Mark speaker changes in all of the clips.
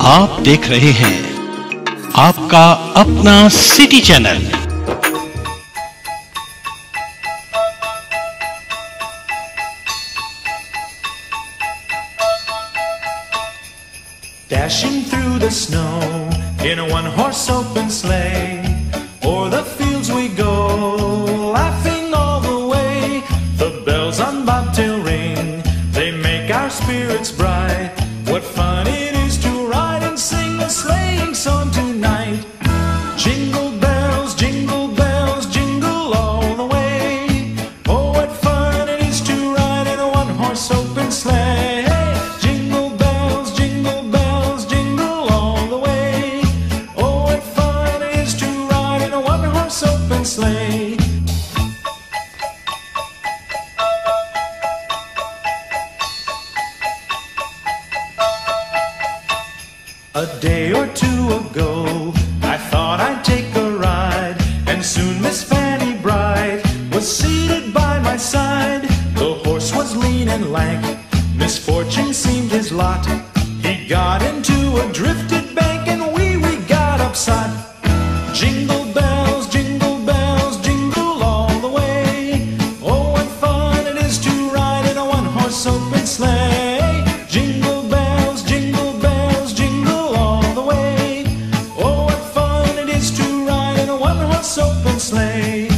Speaker 1: आप देख रहे हैं आपका अपना city channel.
Speaker 2: Dashing through the snow in a one-horse open sleigh, o'er the fields we go, laughing all the way. The bells on bobtail ring, they make our spirits bright. What fun it is to ride and sing a sleighing song tonight. Jingle bells, jingle all the way. Oh, what fun it is to ride in a one-horse open sleigh. Open sleigh. A day or two ago, I thought I'd take a ride, and soon Miss Fanny Bright was seated by my side. The horse was lean and lank, misfortune seemed his lot. He got into a drifted bank, and we got upset. Jingle bells, jingle all the way. Oh, what fun it is to ride in a one-horse open sleigh. Jingle bells, jingle all the way. Oh, what fun it is to ride in a one-horse open sleigh.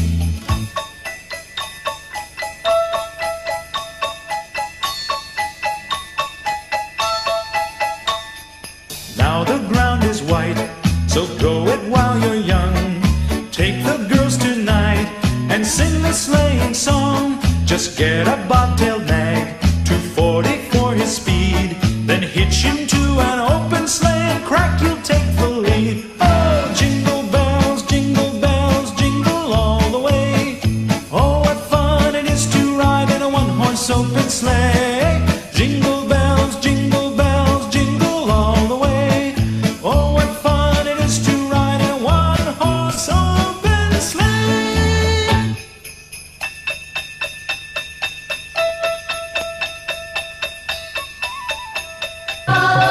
Speaker 2: Now the ground is white, so go it while you're young. Take the girls tonight and sing the sleighing song. Just get a bobtail nag, 240 for his speed. Then hitch him to an open sleigh and crack, you'll take the lead. Oh, jingle bells, jingle all the way. Oh, what fun it is to ride in a one-horse open sleigh. Jingle bells, jingle all the way. Oh, what fun it is to ride in a one-horse open sleigh.
Speaker 3: Oh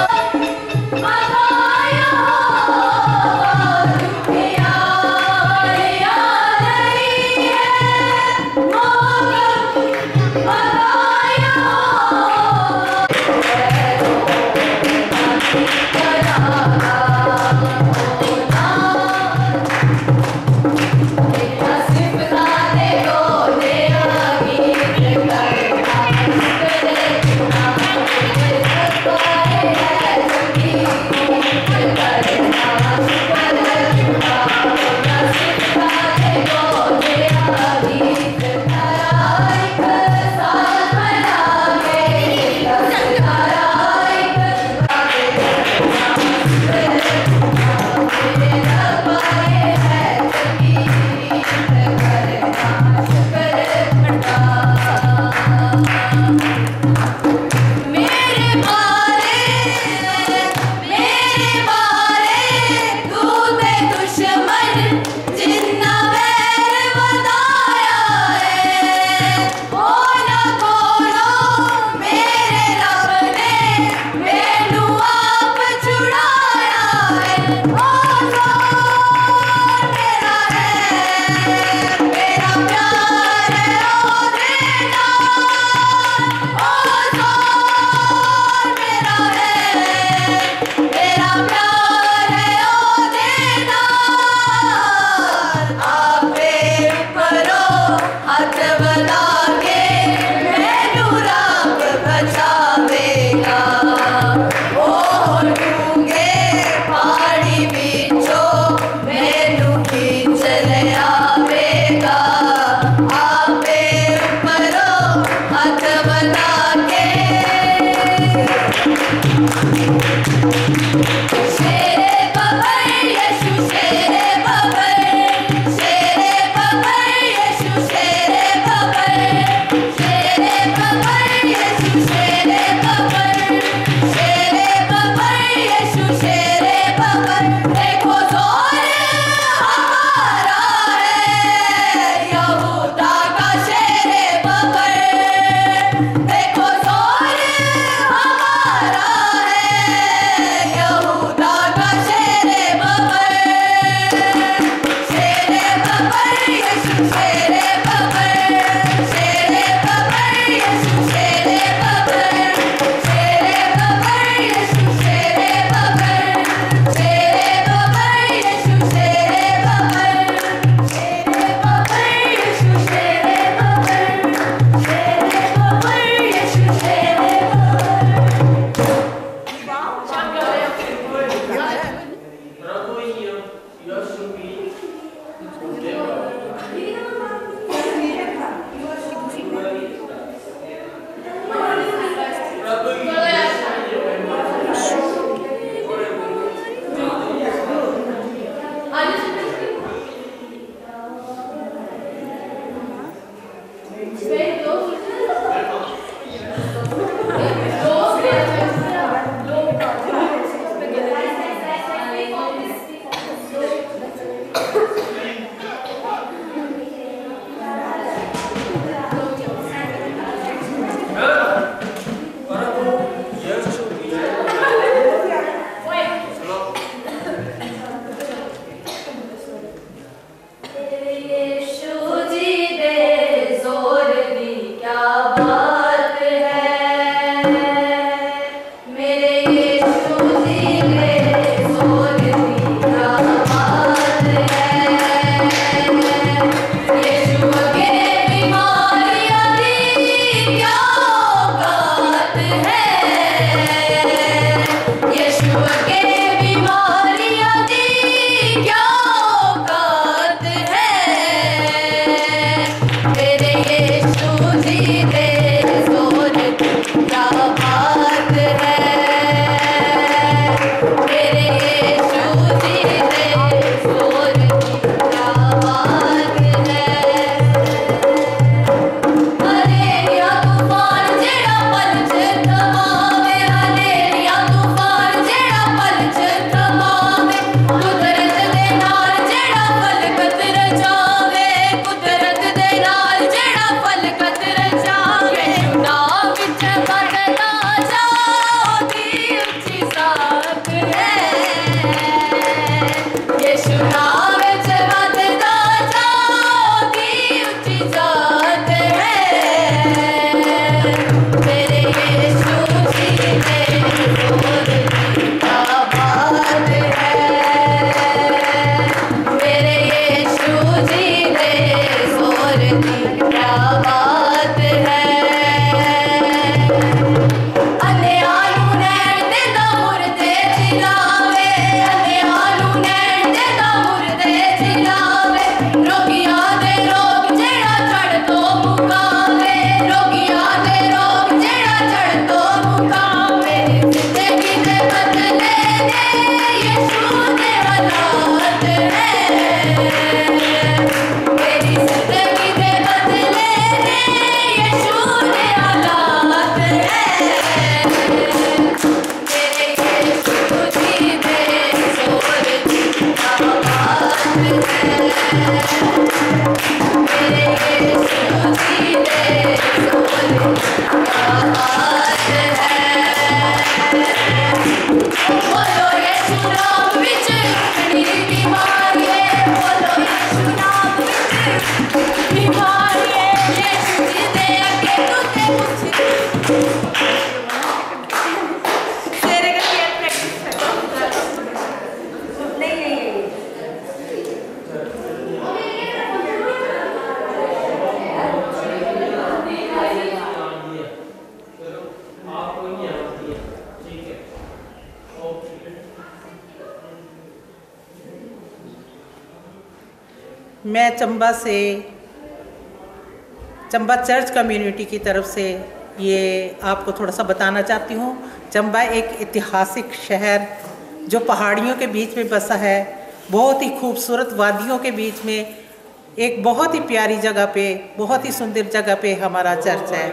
Speaker 3: मैं Chamba church community की तरफ से ये आपको थोड़ा सा बताना चाहती हूँ। चंबा एक ऐतिहासिक शहर जो पहाड़ियों के बीच में बसा है, बहुत ही खूबसूरत वादियों के बीच में एक बहुत ही प्यारी जगह पे, बहुत ही सुंदर जगह पे हमारा चर्च है।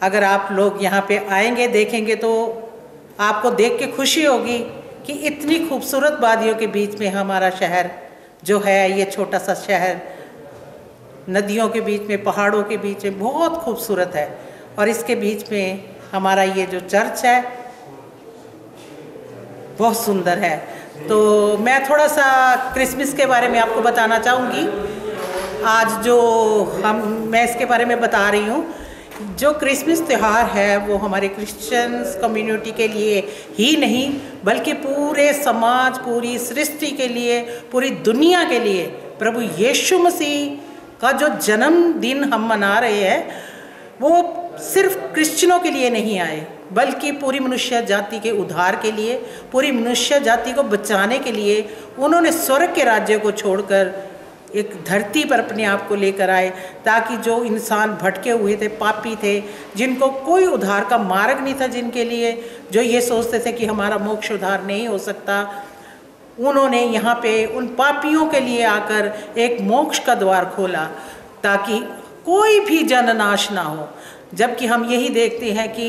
Speaker 3: अगर आप लोग यहाँ पे आएंगे, देखेंगे तो आपको देख के खुशी होगी कि इतनी खूबसूरत वादियों के बीच में हमारा शहर जो है, ये छोटा सा शहर नदियों के बीच में, पहाड़ों के बीच में बहुत खूबसूरत है। और इसके बीच में हमारा ये जो चर्च है बहुत सुंदर है। तो मैं थोड़ा सा क्रिसमस के बारे में आपको बताना चाहूँगी। आज जो मैं इसके बारे में बता रही हूँ, जो क्रिसमस त्यौहार है वो हमारे क्रिश्चियंस कम्युनिटी के लिए ही नहीं बल्कि पूरे समाज, पूरी सृष्टि के लिए, पूरी दुनिया के लिए प्रभु यीशु मसीह का जो जन्मदिन हम मना रहे हैं वो सिर्फ क्रिश्चियनों के लिए नहीं आए बल्कि पूरी मनुष्य जाति के उद्धार के लिए, पूरी मनुष्य जाति को बचाने के लिए उन्होंने स्वर्ग के राज्य को छोड़कर एक धरती पर अपने आप को लेकर आए, ताकि जो इंसान भटके हुए थे, पापी थे, जिनको कोई उद्धार का मार्ग नहीं था, जिनके लिए जो ये सोचते थे कि हमारा मोक्ष उद्धार नहीं हो सकता, उन्होंने यहाँ पे उन पापियों के लिए आकर एक मोक्ष का द्वार खोला ताकि कोई भी जन नाश ना हो। जबकि हम यही देखते हैं कि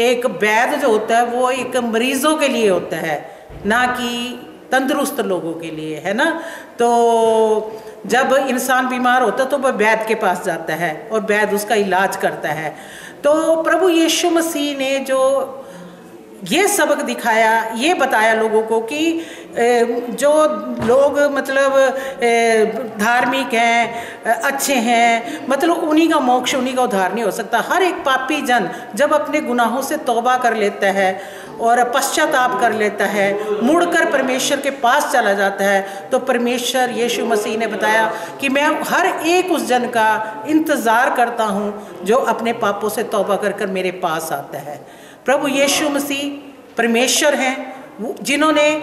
Speaker 3: एक वैद्य जो होता है वो एक मरीजों के लिए होता है, ना कि तंदुरुस्त लोगों के लिए, है ना। तो जब इंसान बीमार होता है तो वह वैद्य के पास जाता है और वैद्य उसका इलाज करता है। तो प्रभु यीशु मसीह ने जो ये सबक दिखाया, ये बताया लोगों को कि जो लोग मतलब धार्मिक हैं, अच्छे हैं, मतलब उन्हीं का मोक्ष, उन्हीं का उद्धार नहीं हो सकता। हर एक पापी जन जब अपने गुनाहों से तौबा कर लेता है और पश्चाताप कर लेता है, मुड़कर परमेश्वर के पास चला जाता है, तो परमेश्वर यीशु मसीह ने बताया कि मैं हर एक उस जन का इंतज़ार करता हूँ जो अपने पापों से तौबा कर कर मेरे पास आता है। प्रभु यीशु मसीह परमेश्वर हैं, जिन्होंने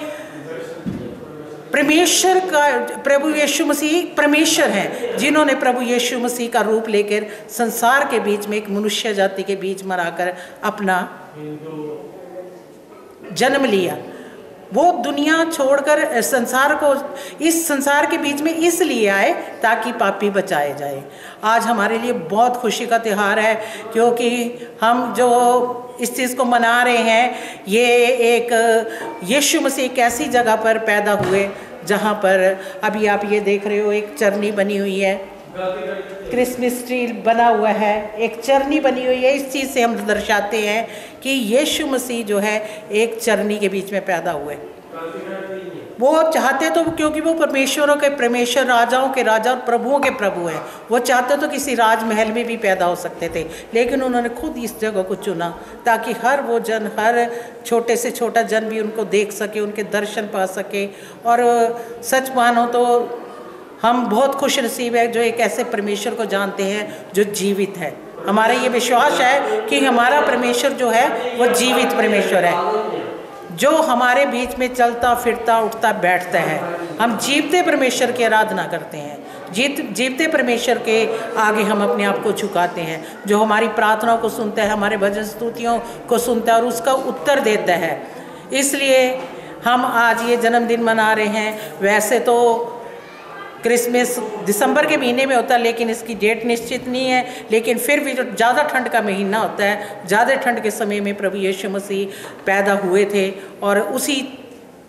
Speaker 3: प्रभु यीशु मसीह परमेश्वर हैं जिन्होंने प्रभु यीशु मसीह का रूप लेकर संसार के बीच में, एक मनुष्य जाति के बीच में आकर अपना जन्म लिया। वो दुनिया छोड़कर संसार को, इस संसार के बीच में इसलिए आए ताकि पापी बचाए जाए। आज हमारे लिए बहुत खुशी का त्यौहार है, क्योंकि हम जो इस चीज़ को मना रहे हैं, ये एक यीशु मसीह एक ऐसी जगह पर पैदा हुए जहाँ पर अभी आप ये देख रहे हो एक चरनी बनी हुई है, क्रिसमस ट्री बना हुआ है, एक चरनी बनी हुई है। इस चीज़ से हम दर्शाते हैं कि यीशु मसीह जो है एक चरनी के बीच में पैदा हुए। वो चाहते तो, क्योंकि वो परमेश्वरों के परमेश्वर, राजाओं के राजा और प्रभुओं के प्रभु हैं, वो चाहते तो किसी राजमहल में भी पैदा हो सकते थे, लेकिन उन्होंने खुद इस जगह को चुना ताकि हर वो जन, हर छोटे से छोटा जन भी उनको देख सके, उनके दर्शन पा सके। और सच मानो तो हम बहुत खुश नसीब है जो एक ऐसे परमेश्वर को जानते हैं जो जीवित है। हमारा ये विश्वास है कि हमारा परमेश्वर जो है वो जीवित परमेश्वर है, जो हमारे बीच में चलता फिरता उठता बैठता है। हम जीवते परमेश्वर की आराधना करते हैं, जीवते परमेश्वर के आगे हम अपने आप को झुकाते हैं, जो हमारी प्रार्थनाओं को सुनता है, हमारे भजन स्तुतियों को सुनता है और उसका उत्तर देता है। इसलिए हम आज ये जन्मदिन मना रहे हैं। वैसे तो क्रिसमस दिसंबर के महीने में होता है, लेकिन इसकी डेट निश्चित नहीं है। लेकिन फिर भी जो ज़्यादा ठंड का महीना होता है, ज़्यादा ठंड के समय में प्रभु यीशु मसीह पैदा हुए थे और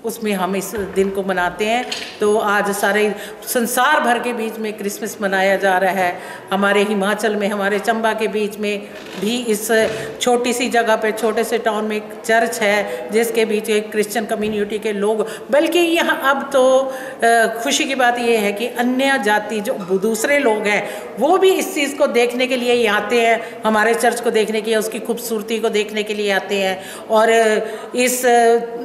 Speaker 3: उसमें हम इस दिन को मनाते हैं। तो आज सारे संसार भर के बीच में क्रिसमस मनाया जा रहा है। हमारे हिमाचल में, हमारे चंबा के बीच में भी इस छोटी सी जगह पे, छोटे से टाउन में एक चर्च है जिसके बीच एक क्रिश्चियन कम्युनिटी के लोग, बल्कि यहाँ अब तो खुशी की बात यह है कि अन्य जाति जो दूसरे लोग हैं वो भी इस चीज़ को देखने के लिए आते हैं, हमारे चर्च को देखने के लिए, उसकी खूबसूरती को देखने के लिए आते हैं और इस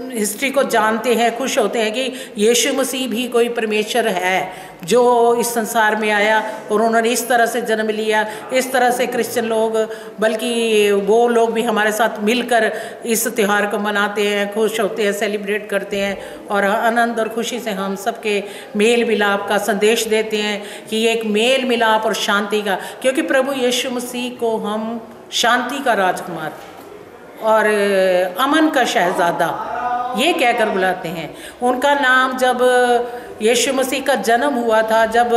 Speaker 3: हिस्ट्री को जानते हैं, खुश होते हैं कि यीशु मसीह भी कोई परमेश्वर है जो इस संसार में आया और उन्होंने इस तरह से जन्म लिया। इस तरह से क्रिश्चियन लोग, बल्कि वो लोग भी हमारे साथ मिलकर इस त्यौहार को मनाते हैं, खुश होते हैं, सेलिब्रेट करते हैं और आनंद और खुशी से हम सबके मेल मिलाप का संदेश देते हैं कि ये एक मेल मिलाप और शांति का, क्योंकि प्रभु यीशु मसीह को हम शांति का राजकुमार और अमन का शहजादा ये कहकर बुलाते हैं। उनका नाम जब यीशु मसीह का जन्म हुआ था, जब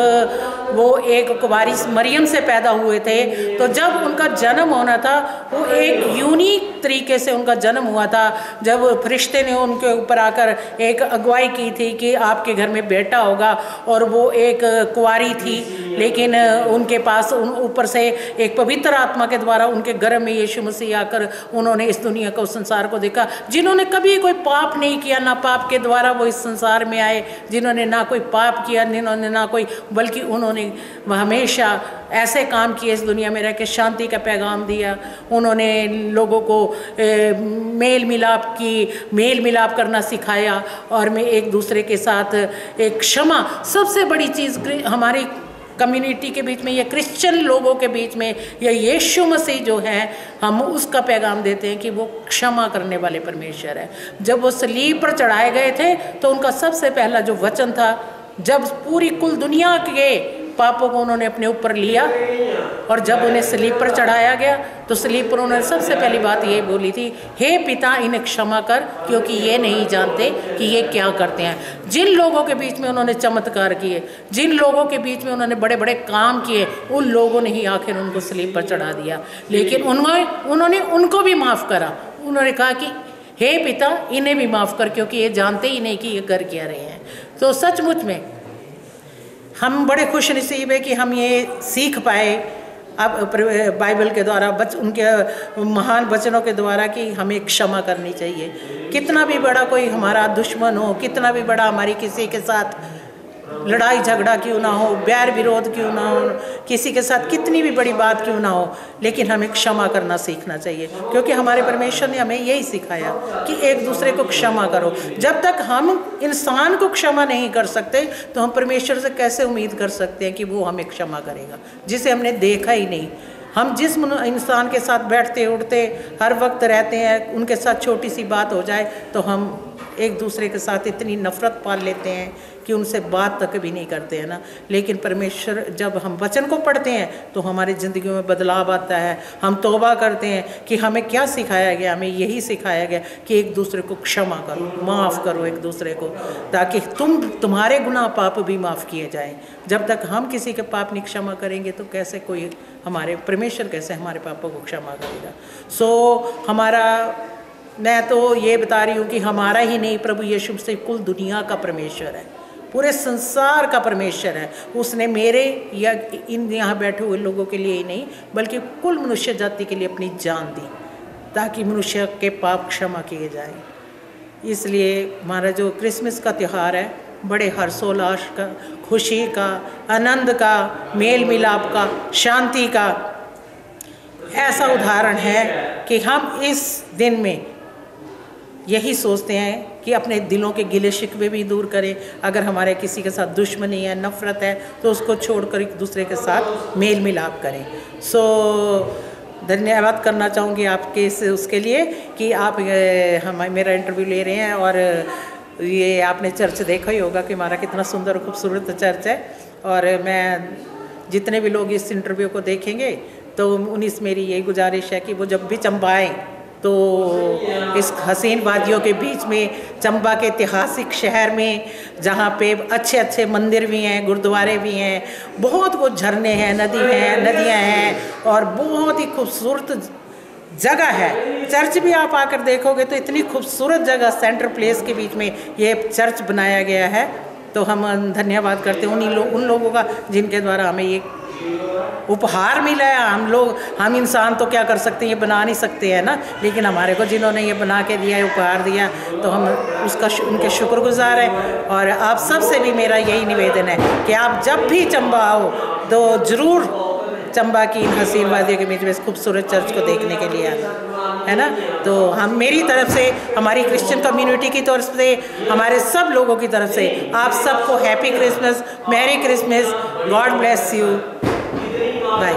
Speaker 3: वो एक कुंवारी मरियम से पैदा हुए थे, तो जब उनका जन्म होना था वो एक यूनिक तरीके से उनका जन्म हुआ था। जब फरिश्ते ने उनके ऊपर आकर एक अगुवाई की थी कि आपके घर में बेटा होगा, और वो एक कुंवारी थी, लेकिन उनके पास ऊपर से एक पवित्र आत्मा के द्वारा उनके गर्भ में यीशु मसीह आकर उन्होंने इस दुनिया को, संसार को देखा। जिन्होंने कभी कोई पाप नहीं किया, ना पाप के द्वारा वो इस संसार में आए, जिन्होंने ना कोई पाप किया, जिन्होंने ना कोई, बल्कि उन्होंने हमेशा ऐसे काम किए इस दुनिया में रह के शांति का पैगाम दिया। उन्होंने लोगों को मेल मिलाप करना सिखाया और में एक दूसरे के साथ एक क्षमा, सबसे बड़ी चीज़ हमारी कम्युनिटी के बीच में, या क्रिश्चियन लोगों के बीच में, या यीशु मसीह जो है, हम उसका पैगाम देते हैं कि वो क्षमा करने वाले परमेश्वर है। जब वो सलीब पर चढ़ाए गए थे तो उनका सबसे पहला जो वचन था, जब पूरी कुल दुनिया के पापों को उन्होंने अपने ऊपर लिया, और जब उन्हें सलीब पर चढ़ाया गया तो सलीब पर उन्होंने सबसे पहली बात ये बोली थी, हे पिता इन्हें क्षमा कर, क्योंकि ये नहीं जानते कि ये क्या करते हैं। जिन लोगों के बीच में उन्होंने चमत्कार किए, जिन लोगों के बीच में उन्होंने बड़े बड़े काम किए, उन लोगों ने ही आखिर उनको सलीब पर चढ़ा दिया। लेकिन उन्होंने उनको भी माफ़ करा। उन्होंने कहा कि हे पिता इन्हें भी माफ़ कर, क्योंकि ये जानते ही नहीं कि ये कर क्या रहे हैं। तो सचमुच में हम बड़े खुश नसीब है कि हम ये सीख पाए अब बाइबल के द्वारा, उनके महान वचनों के द्वारा, कि हमें क्षमा करनी चाहिए। कितना भी बड़ा कोई हमारा दुश्मन हो, कितना भी बड़ा हमारी किसी के साथ लड़ाई झगड़ा क्यों ना हो, बैर विरोध क्यों ना हो, किसी के साथ कितनी भी बड़ी बात क्यों ना हो, लेकिन हमें क्षमा करना सीखना चाहिए, क्योंकि हमारे परमेश्वर ने हमें यही सिखाया कि एक दूसरे को क्षमा करो। जब तक हम इंसान को क्षमा नहीं कर सकते तो हम परमेश्वर से कैसे उम्मीद कर सकते हैं कि वो हमें क्षमा करेगा, जिसे हमने देखा ही नहीं। हम जिस इंसान के साथ बैठते उठते हर वक्त रहते हैं, उनके साथ छोटी सी बात हो जाए तो हम एक दूसरे के साथ इतनी नफ़रत पाल लेते हैं कि उनसे बात तक भी नहीं करते हैं ना। लेकिन परमेश्वर, जब हम वचन को पढ़ते हैं तो हमारी ज़िंदगी में बदलाव आता है। हम तौबा करते हैं कि हमें क्या सिखाया गया, हमें यही सिखाया गया कि एक दूसरे को क्षमा करो, माफ़ करो एक दूसरे को, ताकि तुम्हारे गुनाह पाप भी माफ़ किए जाएं। जब तक हम किसी के पाप नहीं क्षमा करेंगे तो कैसे कोई हमारे परमेश्वर कैसे हमारे पापों को क्षमा करेगा। मैं तो ये बता रही हूँ कि हमारा ही नहीं, प्रभु यीशु मसीह कुल दुनिया का परमेश्वर है, पूरे संसार का परमेश्वर है। उसने मेरे या इन यहाँ बैठे हुए लोगों के लिए ही नहीं, बल्कि कुल मनुष्य जाति के लिए अपनी जान दी, ताकि मनुष्य के पाप क्षमा किए जाए। इसलिए हमारा जो क्रिसमस का त्यौहार है, बड़े हर्षोल्लास का, खुशी का, आनंद का, मेल मिलाप का, शांति का ऐसा उदाहरण है कि हम इस दिन में यही सोचते हैं कि अपने दिलों के गिले शिकवे भी दूर करें। अगर हमारे किसी के साथ दुश्मनी है, नफ़रत है, तो उसको छोड़कर एक दूसरे के साथ मेल मिलाप करें। धन्यवाद करना चाहूँगी आपके उसके लिए कि आप मेरा इंटरव्यू ले रहे हैं। और ये आपने चर्च देखा ही होगा कि हमारा कितना सुंदर और खूबसूरत चर्च है। और मैं जितने भी लोग इस इंटरव्यू को देखेंगे तो उन्हीं से मेरी यही गुजारिश है कि वो जब भी चंबा आएँ तो इस हसीन वादियों के बीच में, चंबा के ऐतिहासिक शहर में, जहाँ पे अच्छे अच्छे मंदिर भी हैं, गुरुद्वारे भी हैं, बहुत कुछ झरने हैं, नदियाँ हैं और बहुत ही खूबसूरत जगह है। चर्च भी आप आकर देखोगे तो इतनी खूबसूरत जगह, सेंटर प्लेस के बीच में ये चर्च बनाया गया है। तो हम धन्यवाद करते हैं उन लोगों का जिनके द्वारा हमें ये उपहार मिला है। हम इंसान तो क्या कर सकते हैं, ये बना नहीं सकते हैं ना, लेकिन हमारे को जिन्होंने ये बना के दिया है, उपहार दिया, तो हम उनके शुक्रगुजार हैं। और आप सबसे भी मेरा यही निवेदन है कि आप जब भी चंबा आओ तो ज़रूर चंबा की इन हसीन वादियों के बीच में इस खूबसूरत चर्च को देखने के लिए आना, है ना। तो हम मेरी तरफ से, हमारी क्रिश्चियन कम्युनिटी की तरफ से, हमारे सब लोगों की तरफ से आप सबको happy Christmas, merry Christmas, God bless you, bye.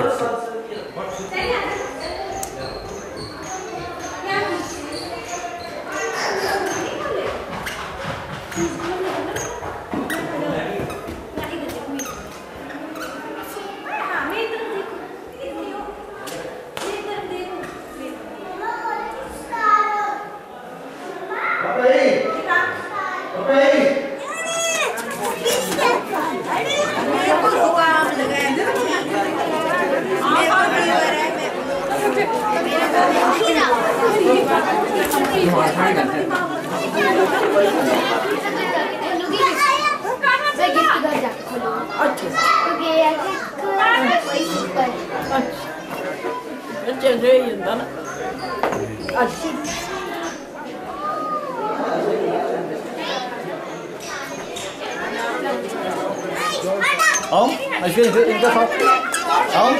Speaker 4: Om, masih itu sok. Om.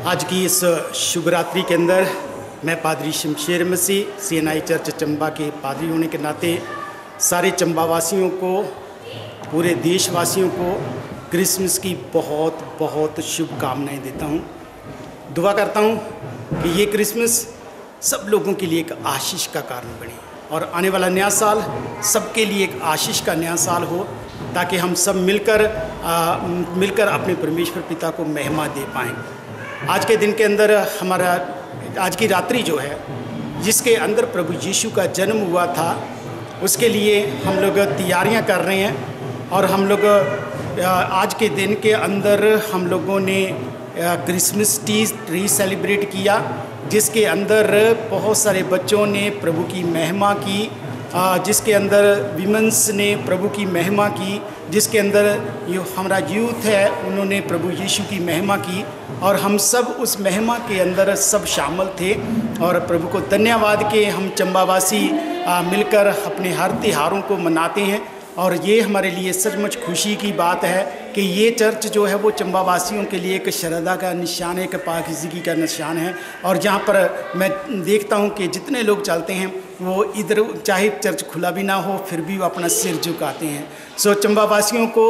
Speaker 5: आज की इस शिवरात्रि के अंदर मैं पादरी शमशेर मसीह CNI चर्च चंबा के पादरी होने के नाते सारे चंबा वासियों को पूरे देशवासियों को क्रिसमस की बहुत बहुत शुभकामनाएं देता हूँ। दुआ करता हूँ कि ये क्रिसमस सब लोगों के लिए एक आशीष का कारण बने और आने वाला नया साल सबके लिए एक आशीष का नया साल हो, ताकि हम सब मिलकर अपने परमेश्वर पिता को महिमा दे पाएँ। आज के दिन के अंदर हमारा आज की रात्रि जो है, जिसके अंदर प्रभु यीशु का जन्म हुआ था, उसके लिए हम लोग तैयारियां कर रहे हैं। और हम लोग आज के दिन के अंदर हम लोगों ने क्रिसमस ट्री सेलिब्रेट किया, जिसके अंदर बहुत सारे बच्चों ने प्रभु की महिमा की, जिसके अंदर विमेंस ने प्रभु की महिमा की, जिसके अंदर जो हमारा यूथ है उन्होंने प्रभु यीशु की महिमा की, और हम सब उस महिमा के अंदर सब शामिल थे। और प्रभु को धन्यवाद कि हम चंबावासी मिलकर अपने हर त्योहारों को मनाते हैं। और ये हमारे लिए सचमुच खुशी की बात है कि ये चर्च जो है वो चंबावासियों के लिए एक श्रद्धा का निशान है, एक पाकीज़गी का निशान है। और जहाँ पर मैं देखता हूँ कि जितने लोग चलते हैं वो इधर, चाहे चर्च खुला भी ना हो, फिर भी वो अपना सिर झुकाते हैं। सो चंबावासियों को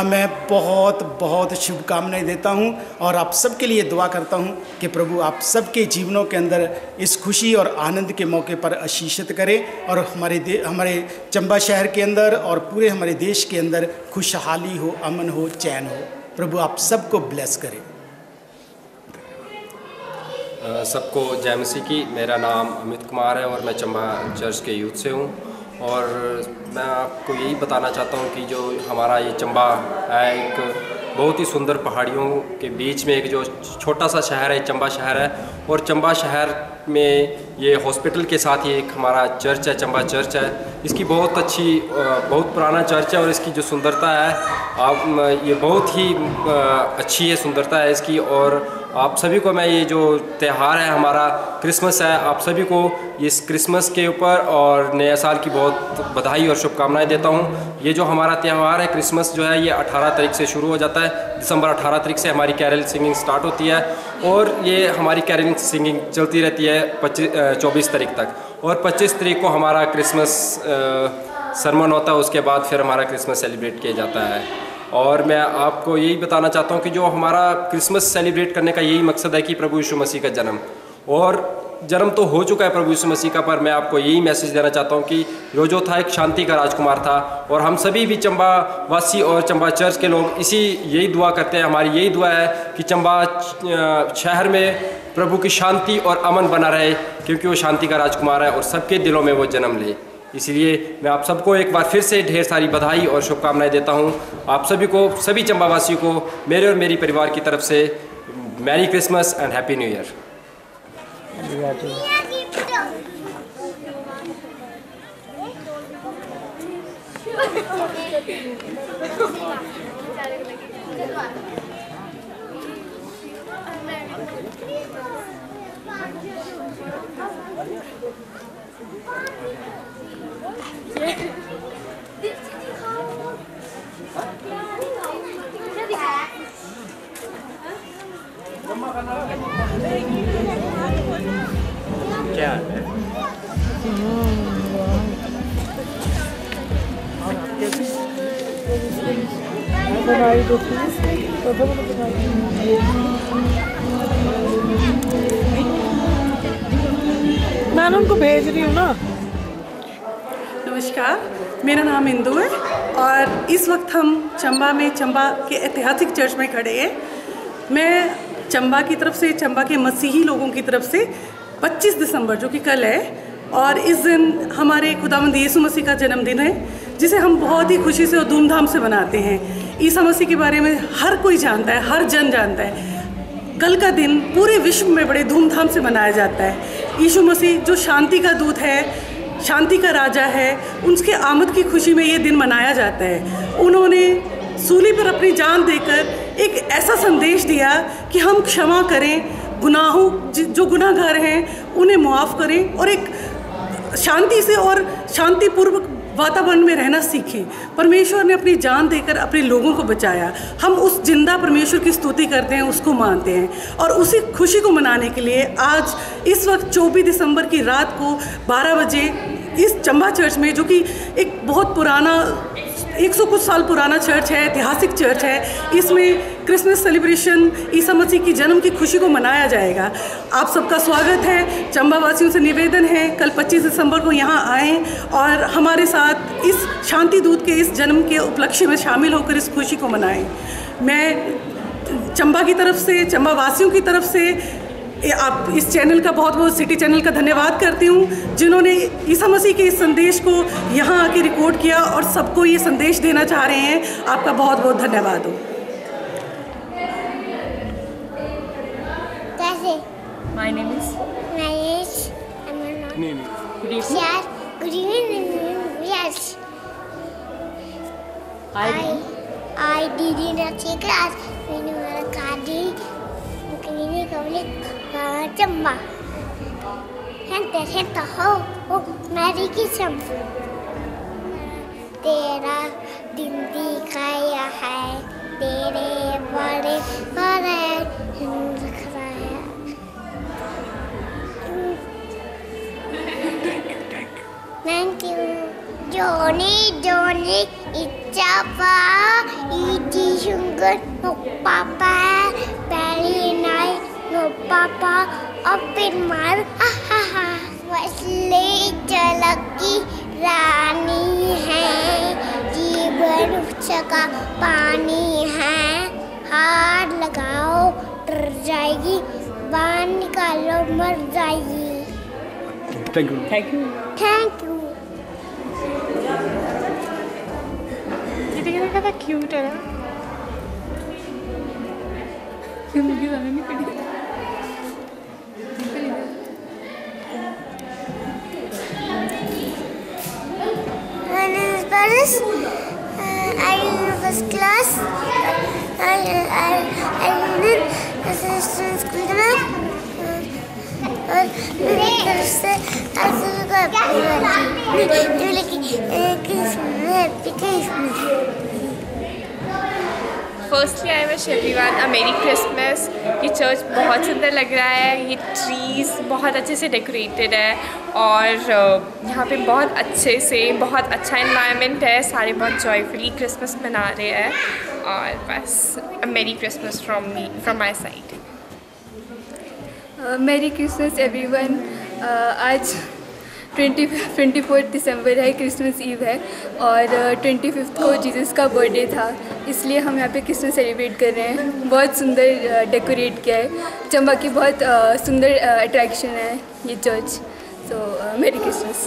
Speaker 5: मैं बहुत बहुत शुभकामनाएं देता हूं और आप सबके लिए दुआ करता हूं कि प्रभु आप सबके जीवनों के अंदर इस खुशी और आनंद के मौके पर आशीषित करें और हमारे चंबा शहर के अंदर और पूरे हमारे देश के अंदर खुशहाली हो, अमन हो, चैन हो। प्रभु आप सबको ब्लेस करें।
Speaker 6: सबको जय मसीह की। मेरा नाम अमित कुमार है और मैं चंबा चर्च के यूथ से हूँ। और मैं आपको यही बताना चाहता हूँ कि जो हमारा ये चंबा है, एक बहुत ही सुंदर पहाड़ियों के बीच में एक जो छोटा सा शहर है, चंबा शहर है। और चंबा शहर में ये हॉस्पिटल के साथ ही एक हमारा चर्च है, चंबा चर्च है। इसकी बहुत अच्छी, बहुत पुराना चर्च है और इसकी जो सुंदरता है ये बहुत ही अच्छी है, सुंदरता है इसकी। और आप सभी को मैं ये जो त्यौहार है हमारा क्रिसमस है, आप सभी को इस क्रिसमस के ऊपर और नए साल की बहुत बधाई और शुभकामनाएं देता हूँ। ये जो हमारा त्यौहार है क्रिसमस जो है, ये 18 तारीख से शुरू हो जाता है। दिसंबर 18 तारीख से हमारी कैरल सिंगिंग स्टार्ट होती है और ये हमारी कैरल सिंगिंग चलती रहती है 24 तारीख तक। और 25 तारीख को हमारा क्रिसमस सरमन होता है। उसके बाद फिर हमारा क्रिसमस सेलिब्रेट किया जाता है। और मैं आपको यही बताना चाहता हूँ कि जो हमारा क्रिसमस सेलिब्रेट करने का यही मकसद है कि प्रभु यीशु मसीह का जन्म तो हो चुका है प्रभु यीशु मसीह का, पर मैं आपको यही मैसेज देना चाहता हूँ कि जो था एक शांति का राजकुमार था। और हम सभी भी चंबा वासी और चंबा चर्च के लोग यही दुआ करते हैं, हमारी यही दुआ है कि चंबा शहर में प्रभु की शांति और अमन बना रहे, क्योंकि वो शांति का राजकुमार है और सबके दिलों में वो जन्म ले। इसलिए मैं आप सबको एक बार फिर से ढेर सारी बधाई और शुभकामनाएं देता हूं। आप सभी को, सभी चंबावासियों को मेरे और मेरी परिवार की तरफ से merry Christmas and happy new year.
Speaker 4: क्या
Speaker 7: मैं उनको भेज रही हूँ ना।
Speaker 8: नमस्कार, मेरा नाम इंदु है और इस वक्त हम चंबा में, चंबा के ऐतिहासिक चर्च में खड़े हैं। मैं चंबा की तरफ से, चंबा के मसीही लोगों की तरफ से 25 दिसंबर जो कि कल है, और इस दिन हमारे खुदावंद यीशु मसीह का जन्मदिन है, जिसे हम बहुत ही खुशी से और धूमधाम से मनाते हैं। ईसा मसीह के बारे में हर कोई जानता है, हर जन जानता है। कल का दिन पूरे विश्व में बड़े धूमधाम से मनाया जाता है। यीशु मसीह जो शांति का दूत है, शांति का राजा है, उसके आमद की खुशी में ये दिन मनाया जाता है। उन्होंने सूली पर अपनी जान देकर एक ऐसा संदेश दिया कि हम क्षमा करें, गुनाहों जो गुनाहगार हैं उन्हें मुआफ़ करें और एक शांति से और शांतिपूर्वक वातावरण में रहना सीखें। परमेश्वर ने अपनी जान देकर अपने लोगों को बचाया। हम उस जिंदा परमेश्वर की स्तुति करते हैं, उसको मानते हैं, और उसी खुशी को मनाने के लिए आज इस वक्त 24 दिसंबर की रात को 12 बजे इस चंबा चर्च में, जो कि एक बहुत पुराना 100 कुछ साल पुराना चर्च है, ऐतिहासिक चर्च है। इसमें क्रिसमस सेलिब्रेशन ईसा मसीह की जन्म की खुशी को मनाया जाएगा। आप सबका स्वागत है। चंबा वासियों से निवेदन है कल 25 दिसंबर को यहाँ आएँ और हमारे साथ इस शांति दूत के इस जन्म के उपलक्ष्य में शामिल होकर इस खुशी को मनाएं। मैं चंबा की तरफ से, चंबा वासियों की तरफ से आप इस चैनल का बहुत बहुत, सिटी चैनल का धन्यवाद करती हूँ जिन्होंने ईसा मसीह के इस संदेश को यहाँ आके रिकॉर्ड किया और सबको ये संदेश देना चाह रहे हैं। आपका बहुत बहुत धन्यवाद हो।
Speaker 9: My name is Good evening. Yes. I did not take class when you were a cardi. Chamba. And they hit the whole Merry Christmas. तेरा दिन दिखाया है, तेरे बड़े बड़े दिखाया। Thank you. Johnny, it's iti sungguh no papa, very nice no papa, open mar, ha. Wesley चलकी रानी है, जीवन का पानी है, हाथ लगाओ डर जाएगी, बाहर निकालो मर जाएगी।
Speaker 4: Thank you.
Speaker 7: ये कितना क्यूट है ना। ये मुझे ज़्यादा नहीं पड़ी।
Speaker 9: My name is Paris. I am first class. I am in assistant school में। और मेरी तरफ से आप सभी को happy Christmas.
Speaker 10: Firstly I wish everyone a merry Christmas. ये चर्च बहुत सुंदर लग रहा है, ये ट्रीज़ बहुत अच्छे से डेकोरेटेड है और यहाँ पे बहुत अच्छा एनवायरनमेंट है, सारे बहुत जॉयफुली क्रिसमस मना रहे हैं और बस a merry Christmas from my side.
Speaker 11: Merry Christmas everyone. आज 24 दिसंबर है, क्रिसमस ईव है और 25 को जीसस का बर्थडे था, इसलिए हम यहाँ पे क्रिसमस सेलिब्रेट कर रहे हैं। बहुत सुंदर डेकोरेट किया है, चंबा की बहुत सुंदर अट्रैक्शन है ये चर्च। सो मेरी क्रिसमस।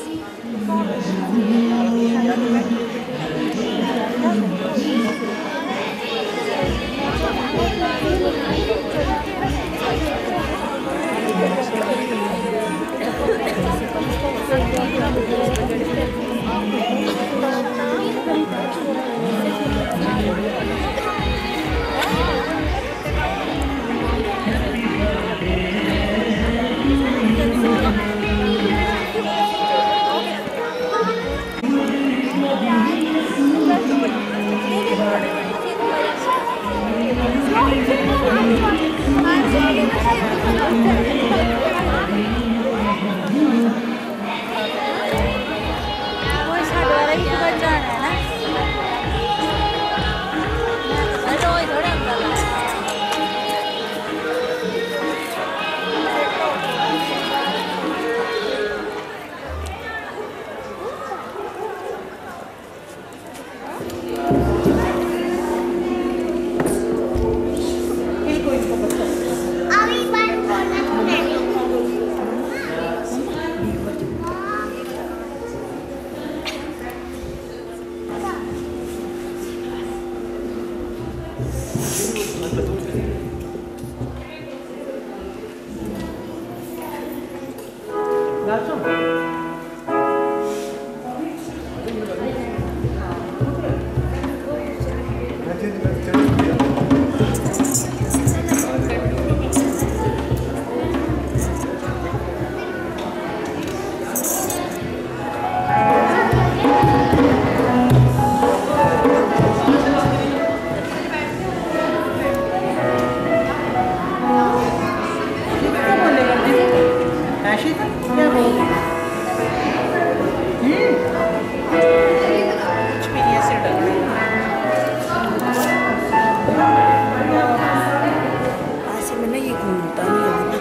Speaker 3: एक्सपीरियंस
Speaker 8: एक मिलता नहीं है।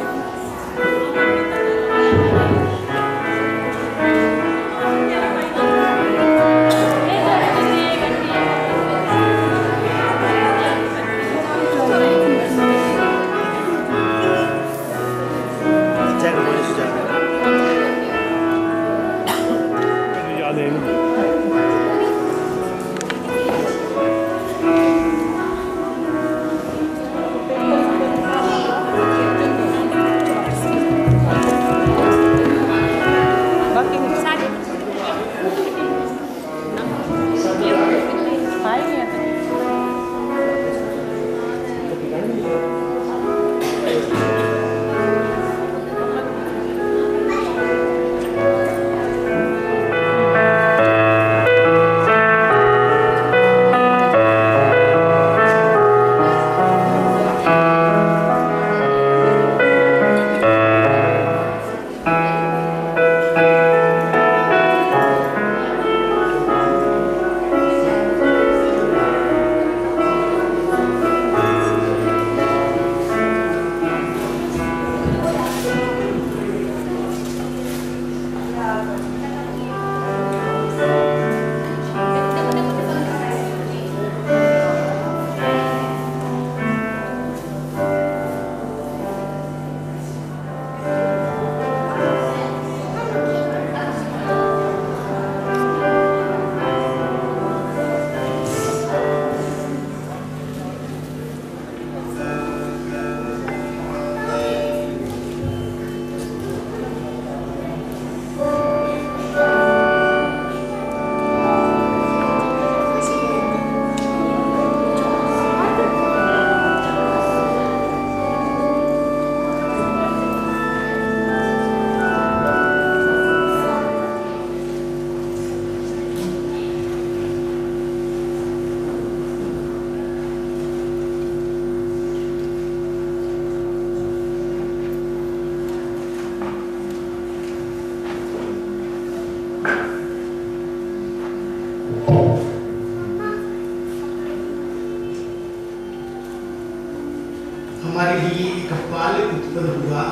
Speaker 5: हमारे लिए एक बालक उत्पन्न हुआ,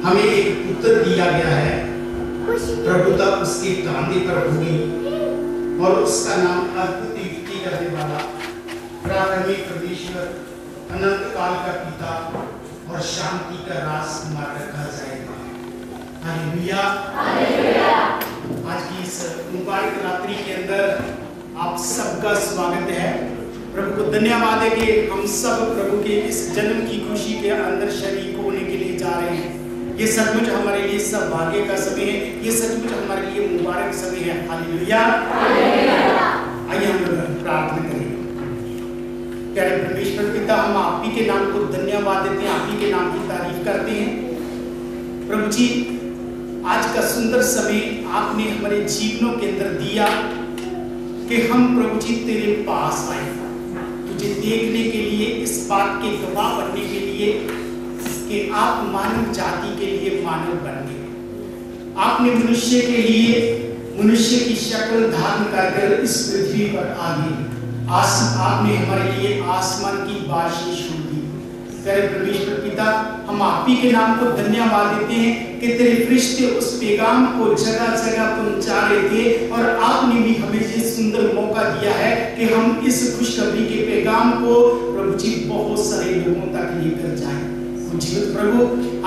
Speaker 5: हमें एक पुत्र दिया गया है, प्रभुता उसके कांधे पर होगी और उसका नाम अद्भुत युक्ति करने वाला, प्राणमय परमेश्वर, अनंत काल का पिता और शांति का राजकुमार रखा जाएगा। हालेलुया। आज की इस मुबारक रात्रि के अंदर आप सबका स्वागत है। प्रभु को धन्यवाद है कि हम सब प्रभु के इस जन्म की खुशी के अंदर शरीक होने के लिए जा रहे हैं। ये सचमुच हमारे लिए सौभाग्य का समय है, ये सचमुच हमारे लिए मुबारक समय है। हालेलुया। आइए हम लोग प्रार्थना करें। प्यारे परमेश्वर पिता, हम आप ही के नाम को धन्यवाद देते हैं, आप ही के नाम की तारीफ करते हैं। प्रभु जी, आज का सुंदर समय आपने हमारे जीवनों के अंदर दिया कि हम प्रभु जी तेरे पास आए, तुझे देखने के लिए, इस बात के गवाह बनने के लिए कि आप मानव जाति के लिए मानव बन गए। आपने मनुष्य के लिए मनुष्य की शक्ल धारण कर इस पृथ्वी पर आ गए। आपने हमारे लिए आसमान की बारिश छोड़ दी। तेरे परमेश्वर पिता, हम आप ही के नाम को धन्यवाद देते हैं कि तेरे फरिश्ते उस पैगाम को जगह जगह पहुंचा रहे थे और आपने भी हमें ये सुंदर मौका दिया है कि हम इस खुशखबरी के पैगाम को प्रभु जी बहुत सारे लोगों तक लेकर जाएं। जीवित प्रभु,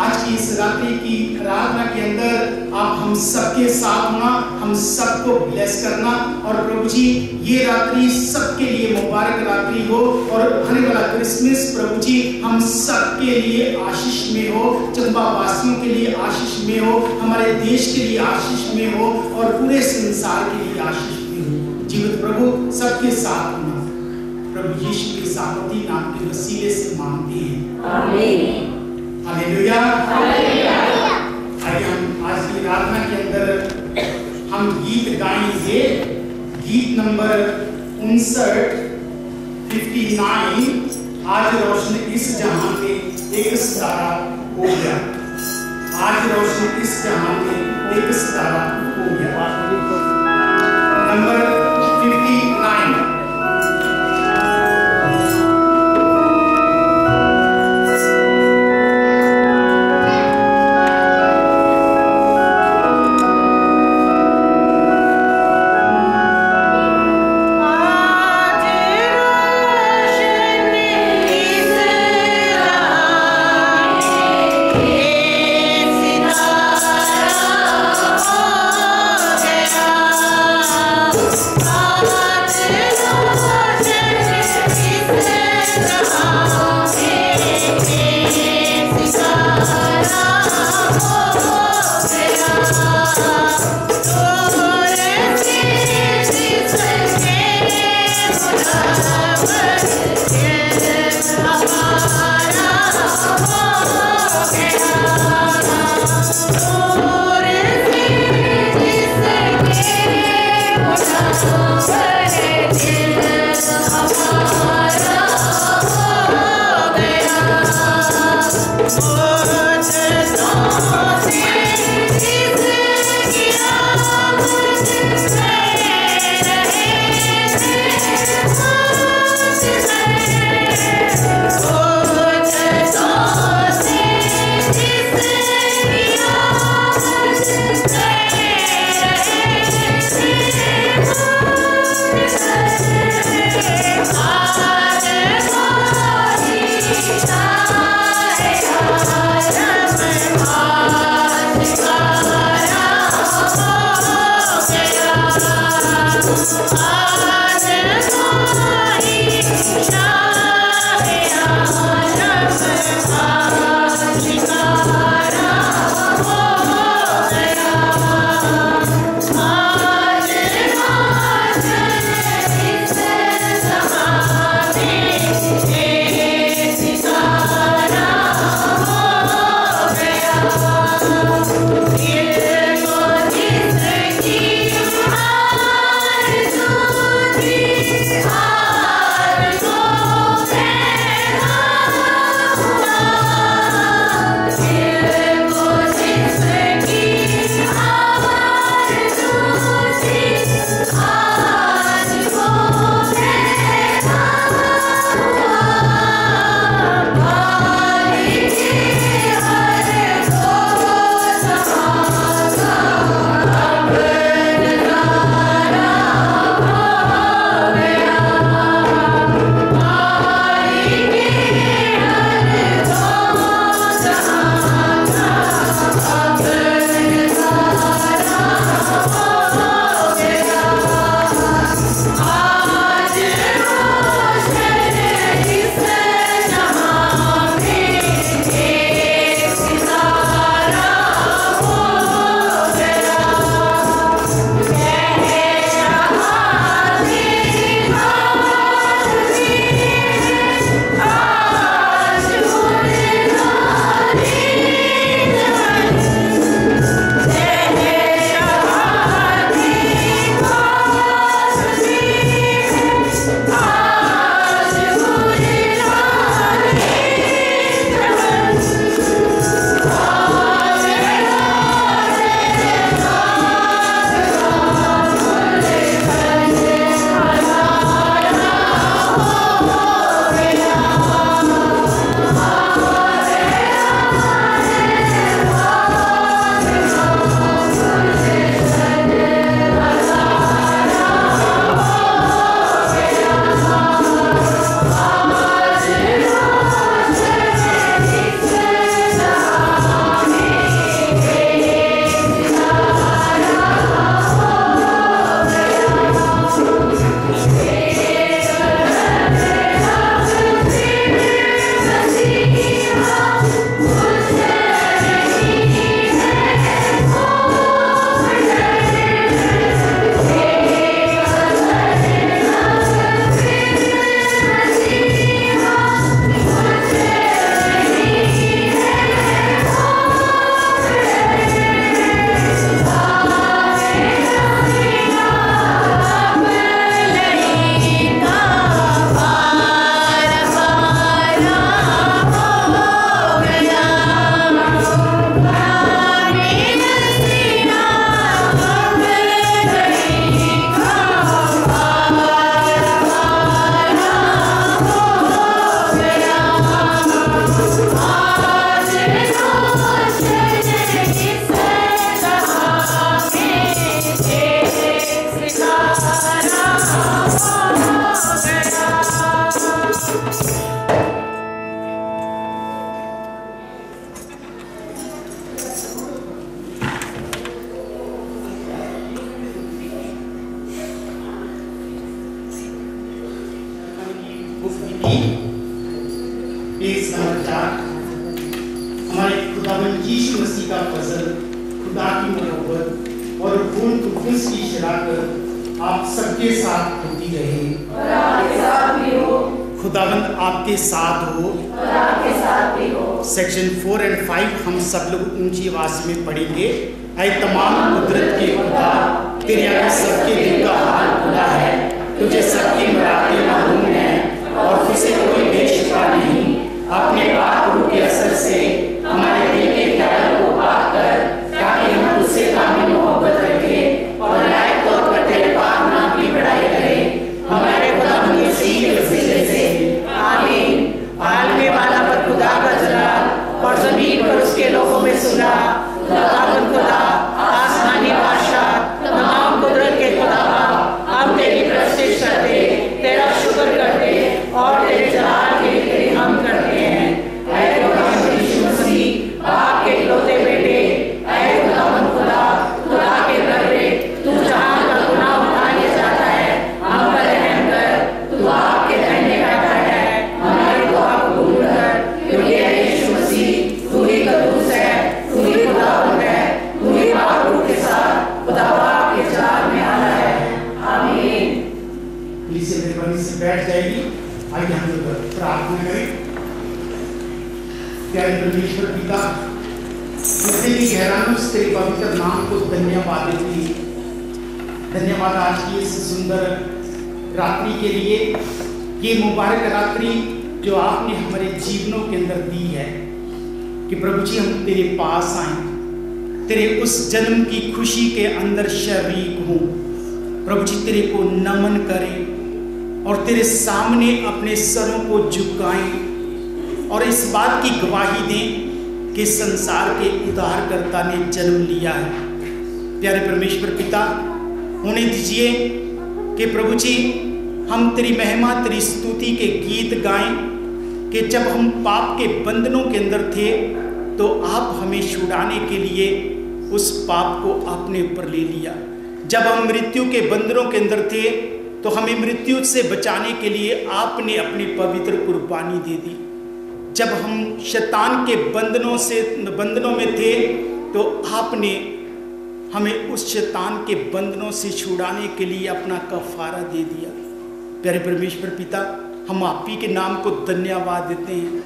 Speaker 5: आज की इस रात्रि की आराधना के अंदर आप हम सबके साथ होना, हम सबको ब्लेस करना और प्रभु जी ये रात्रि सबके लिए मुबारक रात्रि हो और आने वाला क्रिसमस प्रभु जी हम सबके लिए आशीष में हो, चंबा वासियों के लिए आशीष में हो, हमारे देश के लिए आशीष में हो और पूरे संसार के लिए आशीष में हो। जीवित प्रभु सबके साथ होना, प्रभु यीशु के सामर्थी नाम के वसीले से मांगते हैं, आमीन। हालेलुया। आइए हम आज की आराधना के अंदर हम गीत गाएंगे। गीत नंबर 59, आज रोशनी इस जहां में एक सितारा हो गया। आज रोशनी इस जहां में एक सितारा हो गया। नंबर 59। समाचार हमारे खुदावंद यीशु मसीह का फजल, खुदा की मोहब्बत और खून कुद्दूस की शराकत आप सबके साथ होती रहे और आपके साथ भी हो। खुदावंद आपके साथ हो और आपके साथ भी हो। सेक्शन 4 और 5 हम सब लोग ऊंची आवाज में पढ़ेंगे। ऐ तमाम कुदरत के खुदा, तेरे आगे सबके दिल का हाल खुला है, तुझे सबकी मुरादें मालूम हैं और तुझसे कोई बेशिका नहीं। अपने पाक रूह के असर से हमारे दिल के ख्याल को पाक कर, ताकि हम तुझसे कामिल मोहब्बत रखें और लायक तौर पर तेरे पाक नाम की बड़ाई करें। हमारे खुदा के मसीह के वसीले से आमीन। आलमे वाला पर खुदा का जलाल और जमीन पर उसके लोगों में सुना। खुदावंद खुदा, आसमानी बादशाह, तमाम कुदरत के खुदा, हम तेरी प्रशंसा करते, तेरा शुक्र करते और तेरे जलाल के लिए तेरी हम करते हैं। ऐ खुदावंद यीशु मसीह, आपके इकलौते बेटे, ऐ खुदावंद खुदा, खुदा के बंदे, तू जहां का गुनाह उठा लिया जाता है, हम पर रहम कर। तू आपके दाहिने बैठा है, हमारी दुआ कबूल कर, क्योंकि यीशु मसीह तू ही कद्दूस है, तू ही खुदावंद है, तू ही पाक रूह के साथ खुदा बाप के जलाल में आना है। आमीन। प्लीज मेहरबानी से बैठ जाएगी। आइए हम लोग प्रार्थना करें। प्यारे परमेश्वर पिता, तेरी गहराइयों से तेरे पवित्र नाम को धन्यवाद देती। धन्यवाद आज की इस सुंदर रात्रि के लिए, ये मुबारक रात्रि जो आपने हमारे जीवनों के अंदर दी है कि प्रभु जी हम तेरे पास आए, तेरे उस जन्म की खुशी के अंदर शरीक हूँ। प्रभु जी तेरे को नमन करें और तेरे सामने अपने सरों को झुकाएं और इस बात की गवाही दें कि संसार के उद्धारकर्ता ने जन्म लिया है। प्यारे परमेश्वर पिता, होने दीजिए कि प्रभु जी हम तेरी महिमा, तेरी स्तुति के गीत गाएं कि जब हम पाप के बंधनों के अंदर थे तो आप हमें छुड़ाने के लिए उस पाप को अपने ऊपर ले लिया। जब हम मृत्यु के बंधनों के अंदर थे तो हमें मृत्यु से बचाने के लिए आपने अपनी पवित्र कुर्बानी दे दी। जब हम शैतान के बंधनों में थे तो आपने हमें उस शैतान के बंधनों से छुड़ाने के लिए अपना कफारा दे दिया। प्यारे परमेश्वर पिता, हम आप ही के नाम को धन्यवाद देते हैं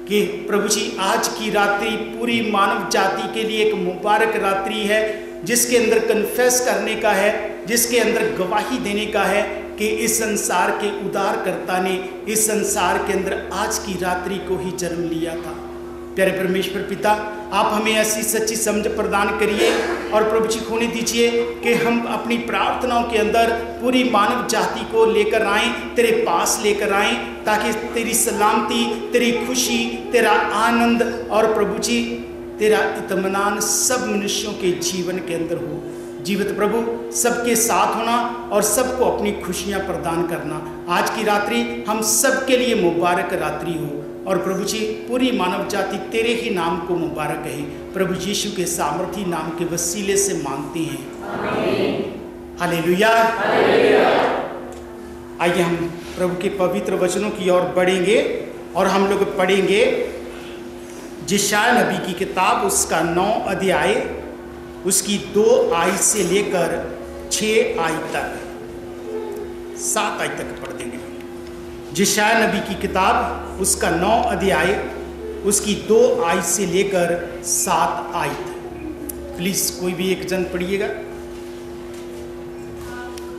Speaker 5: कि प्रभु जी आज की रात्रि पूरी मानव जाति के लिए एक मुबारक रात्रि है, जिसके अंदर कन्फेस करने का है, जिसके अंदर गवाही देने का है कि इस संसार के उद्धारकर्ता ने इस संसार के अंदर आज की रात्रि को ही जन्म लिया था। प्यारे परमेश्वर पिता, आप हमें ऐसी सच्ची समझ प्रदान करिए और प्रभु जी होने दीजिए कि हम अपनी प्रार्थनाओं के अंदर पूरी मानव जाति को लेकर आएं, तेरे पास लेकर आएं, ताकि तेरी सलामती, तेरी खुशी, तेरा आनंद और प्रभु जी तेरा इत्मीनान सब मनुष्यों के जीवन के अंदर हो। जीवित प्रभु, सबके साथ होना और सबको अपनी खुशियां प्रदान करना। आज की रात्रि हम सबके लिए मुबारक रात्रि हो और प्रभु जी पूरी मानव जाति तेरे ही नाम को मुबारक कहे। प्रभु यीशु के सामर्थी नाम के वसीले से मांगते हैं, हालेलुया। आइए हम प्रभु के पवित्र वचनों की ओर बढ़ेंगे और हम लोग पढ़ेंगे यशायाह नबी की किताब, उसका 9 अध्याय, उसकी 2 आयत से लेकर 6 आयत तक, 7 आयत तक पढ़ देंगे। यशायाह नबी की किताब, उसका 9 अध्याय, उसकी 2 आयत से लेकर 7 आयत। प्लीज कोई भी एक जन पढ़िएगा।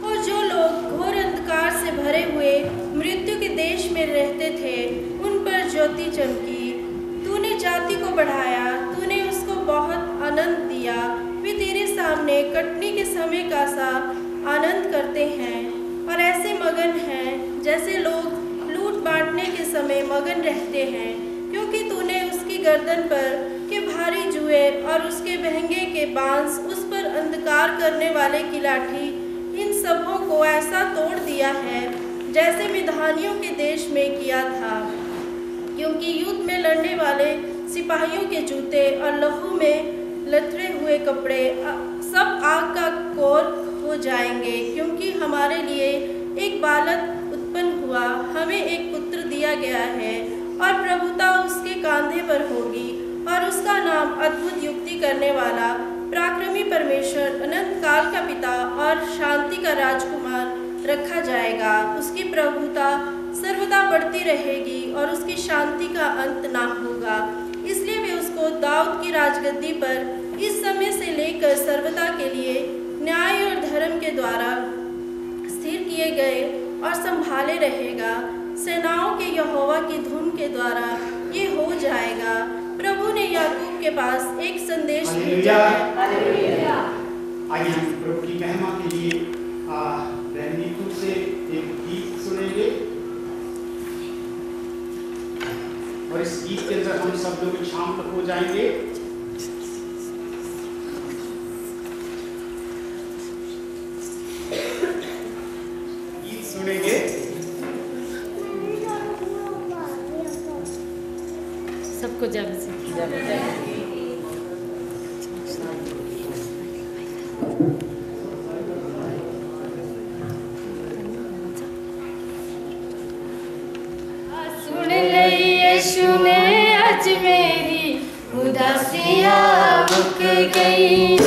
Speaker 12: और जो लोग घोर अंधकार से भरे हुए मृत्यु के देश में रहते थे, उन पर ज्योति चमकी। तूने जाति को बढ़ाया, तूने उसको बहुत आनंद दिया। वे तेरे सामने कटनी के समय का सा आनंद करते हैं और ऐसे मगन हैं जैसे लोग लूट बांटने के समय मगन रहते हैं, क्योंकि तूने उसकी गर्दन पर के भारी जुए और उसके महंगे के बांस, उस पर अंधकार करने वाले की लाठी, इन सबों को ऐसा तोड़ दिया है जैसे मिधानियों के देश में किया था। क्योंकि युद्ध में लड़ने वाले सिपाहियों के जूते और लहू में लथड़े हुए कपड़े सब आग का कोर हो जाएंगे। क्योंकि हमारे लिए एक बालक उत्पन्न हुआ, हमें एक पुत्र दिया गया है और प्रभुता उसके कंधे पर होगी और उसका नाम अद्भुत युक्ति करने वाला, पराक्रमी परमेश्वर, अनंत काल का पिता और शांति का राजकुमार रखा जाएगा। उसकी प्रभुता सर्वदा बढ़ती रहेगी और उसकी शांति का अंत ना होगा। इसलिए वे उसको दाऊद की राजगद्दी पर इस समय से लेकर सर्वदा के लिए न्याय और धर्म के द्वारा स्थिर किए गए और संभाले रहेगा। सेनाओं के यहोवा की धुन के द्वारा ये हो जाएगा। प्रभु ने याकूब के पास एक संदेश भेजा है।
Speaker 5: आइए हम प्रभु की महिमा के लिए रहनीतु से एक गीत सुनेंगे और इस गीत के अंदर हम सब लोग शामिल हो जाएंगे। गीत सुनेंगे।
Speaker 13: सबको जब से
Speaker 14: सुन ले यीशु ने आज मेरी उदासियां मुक गई।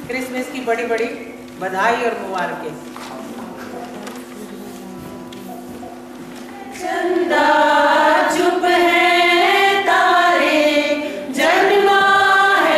Speaker 3: क्रिसमस की बड़ी बड़ी बधाई और मुबारकें।
Speaker 14: चंदा चुप है तारे, जन्मा है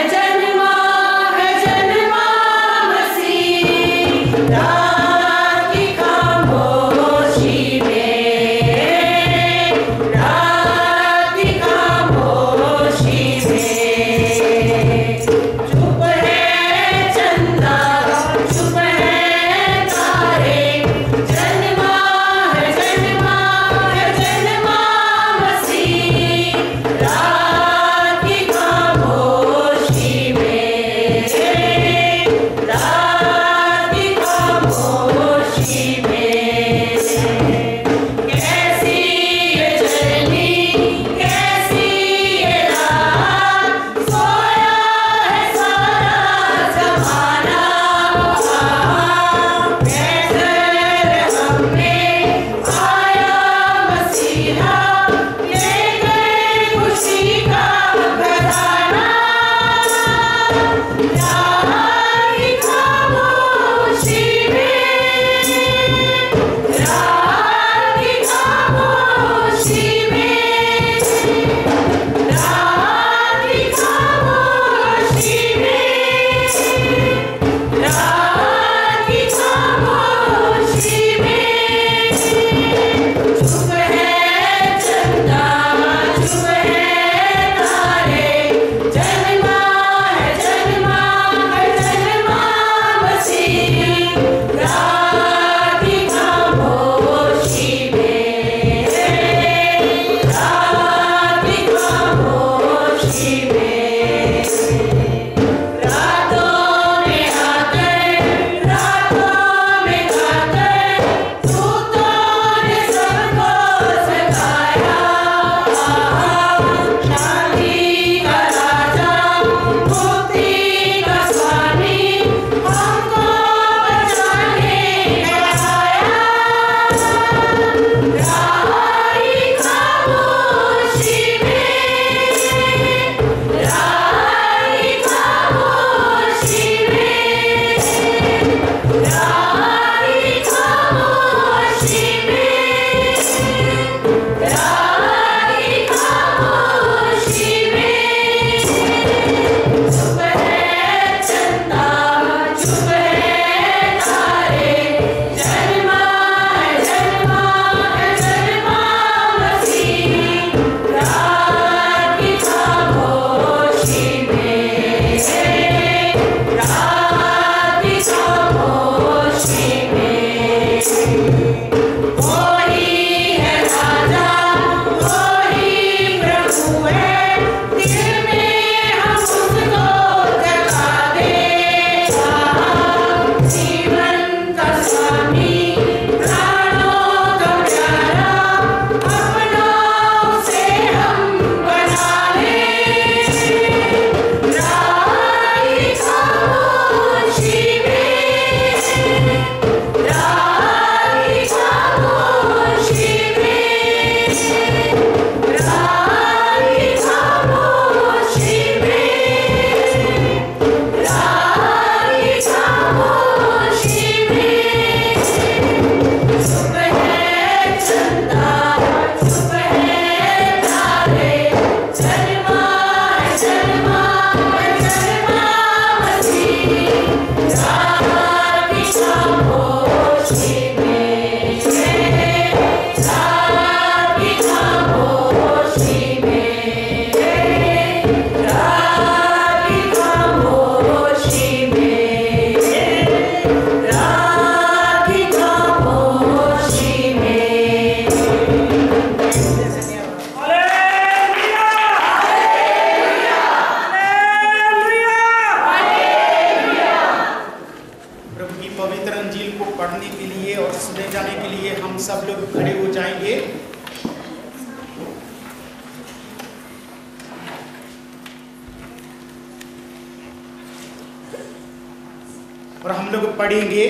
Speaker 5: और हम लोग पढ़ेंगे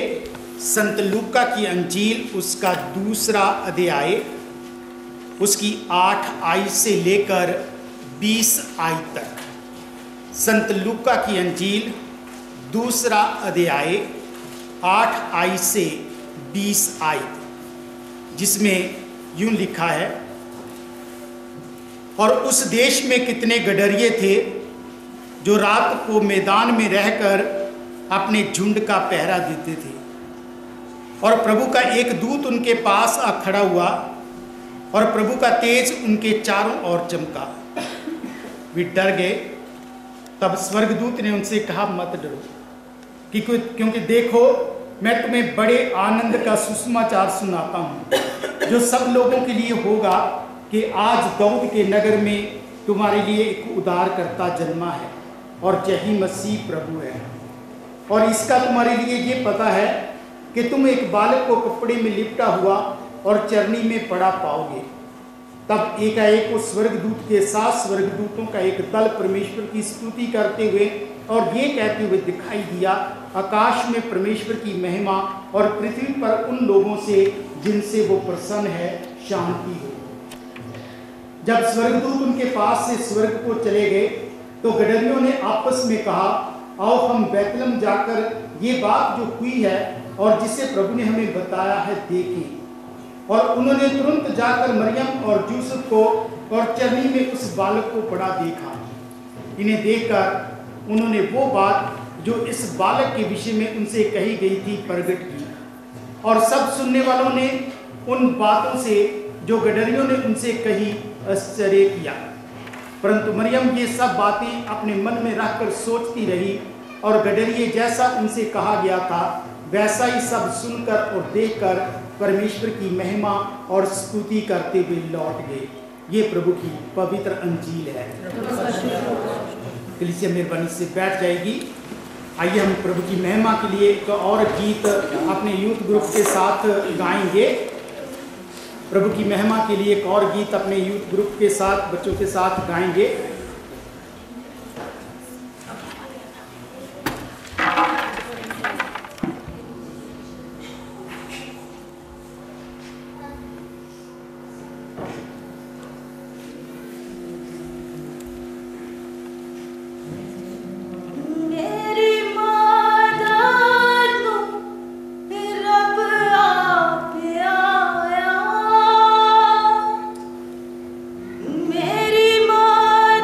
Speaker 5: संत लूका की अंजील उसका 2 अध्याय उसकी 8 आय से लेकर 20 आय तक। संत लूका की अंजील 2 अध्याय 8 आय से 20 आय, जिसमें यूं लिखा है, और उस देश में कितने गडरिये थे जो रात को मैदान में रहकर अपने झुंड का पहरा देते थे। और प्रभु का एक दूत उनके पास आ खड़ा हुआ और प्रभु का तेज उनके चारों ओर चमका। वे डर गए। तब स्वर्गदूत ने उनसे कहा, मत डरो, क्योंकि देखो मैं तुम्हें बड़े आनंद का सुसमाचार सुनाता हूँ, जो सब लोगों के लिए होगा कि आज दाऊद के नगर में तुम्हारे लिए एक उद्धारकर्ता जन्मा है और यही मसीह प्रभु है। और इसका तुम्हारे लिए ये पता है कि तुम एक बालक को कपड़े में लिपटा हुआ और चरनी में पड़ा पाओगे। तब एकाएक उस स्वर्गदूत के साथ स्वर्गदूतों का एक दल परमेश्वर की स्तुति करते हुए और ये कहते हुए दिखाई दिया, आकाश में परमेश्वर की महिमा और पृथ्वी पर उन लोगों से जिनसे वो प्रसन्न है शांति हो। जब स्वर्गदूत उनके पास से स्वर्ग को चले गए तो गडरियों ने आपस में कहा, आओ हम बैतलहम जाकर ये बात जो हुई है और जिसे प्रभु ने हमें बताया है देखें। और उन्होंने तुरंत जाकर मरियम और यूसुफ को और चरनी में उस बालक को पड़ा देखा। इन्हें देखकर उन्होंने वो बात जो इस बालक के विषय में उनसे कही गई थी प्रकट की। और सब सुनने वालों ने उन बातों से जो गडरियों ने उनसे कही आश्चर्य किया। परंतु मरियम ये सब बातें अपने मन में रखकर सोचती रही और गडरिये जैसा उनसे कहा गया था वैसा ही सब सुनकर और देखकर परमेश्वर की महिमा और स्तुति करते हुए लौट गए। ये प्रभु की पवित्र अंजील है। कलीसिया मेहरबानी से बैठ जाएगी। आइए हम प्रभु की महिमा के लिए एक और गीत अपने यूथ ग्रुप के साथ गाएंगे। प्रभु की महिमा के लिए एक और गीत अपने यूथ ग्रुप के साथ बच्चों के साथ गाएंगे।
Speaker 14: मेरी माँ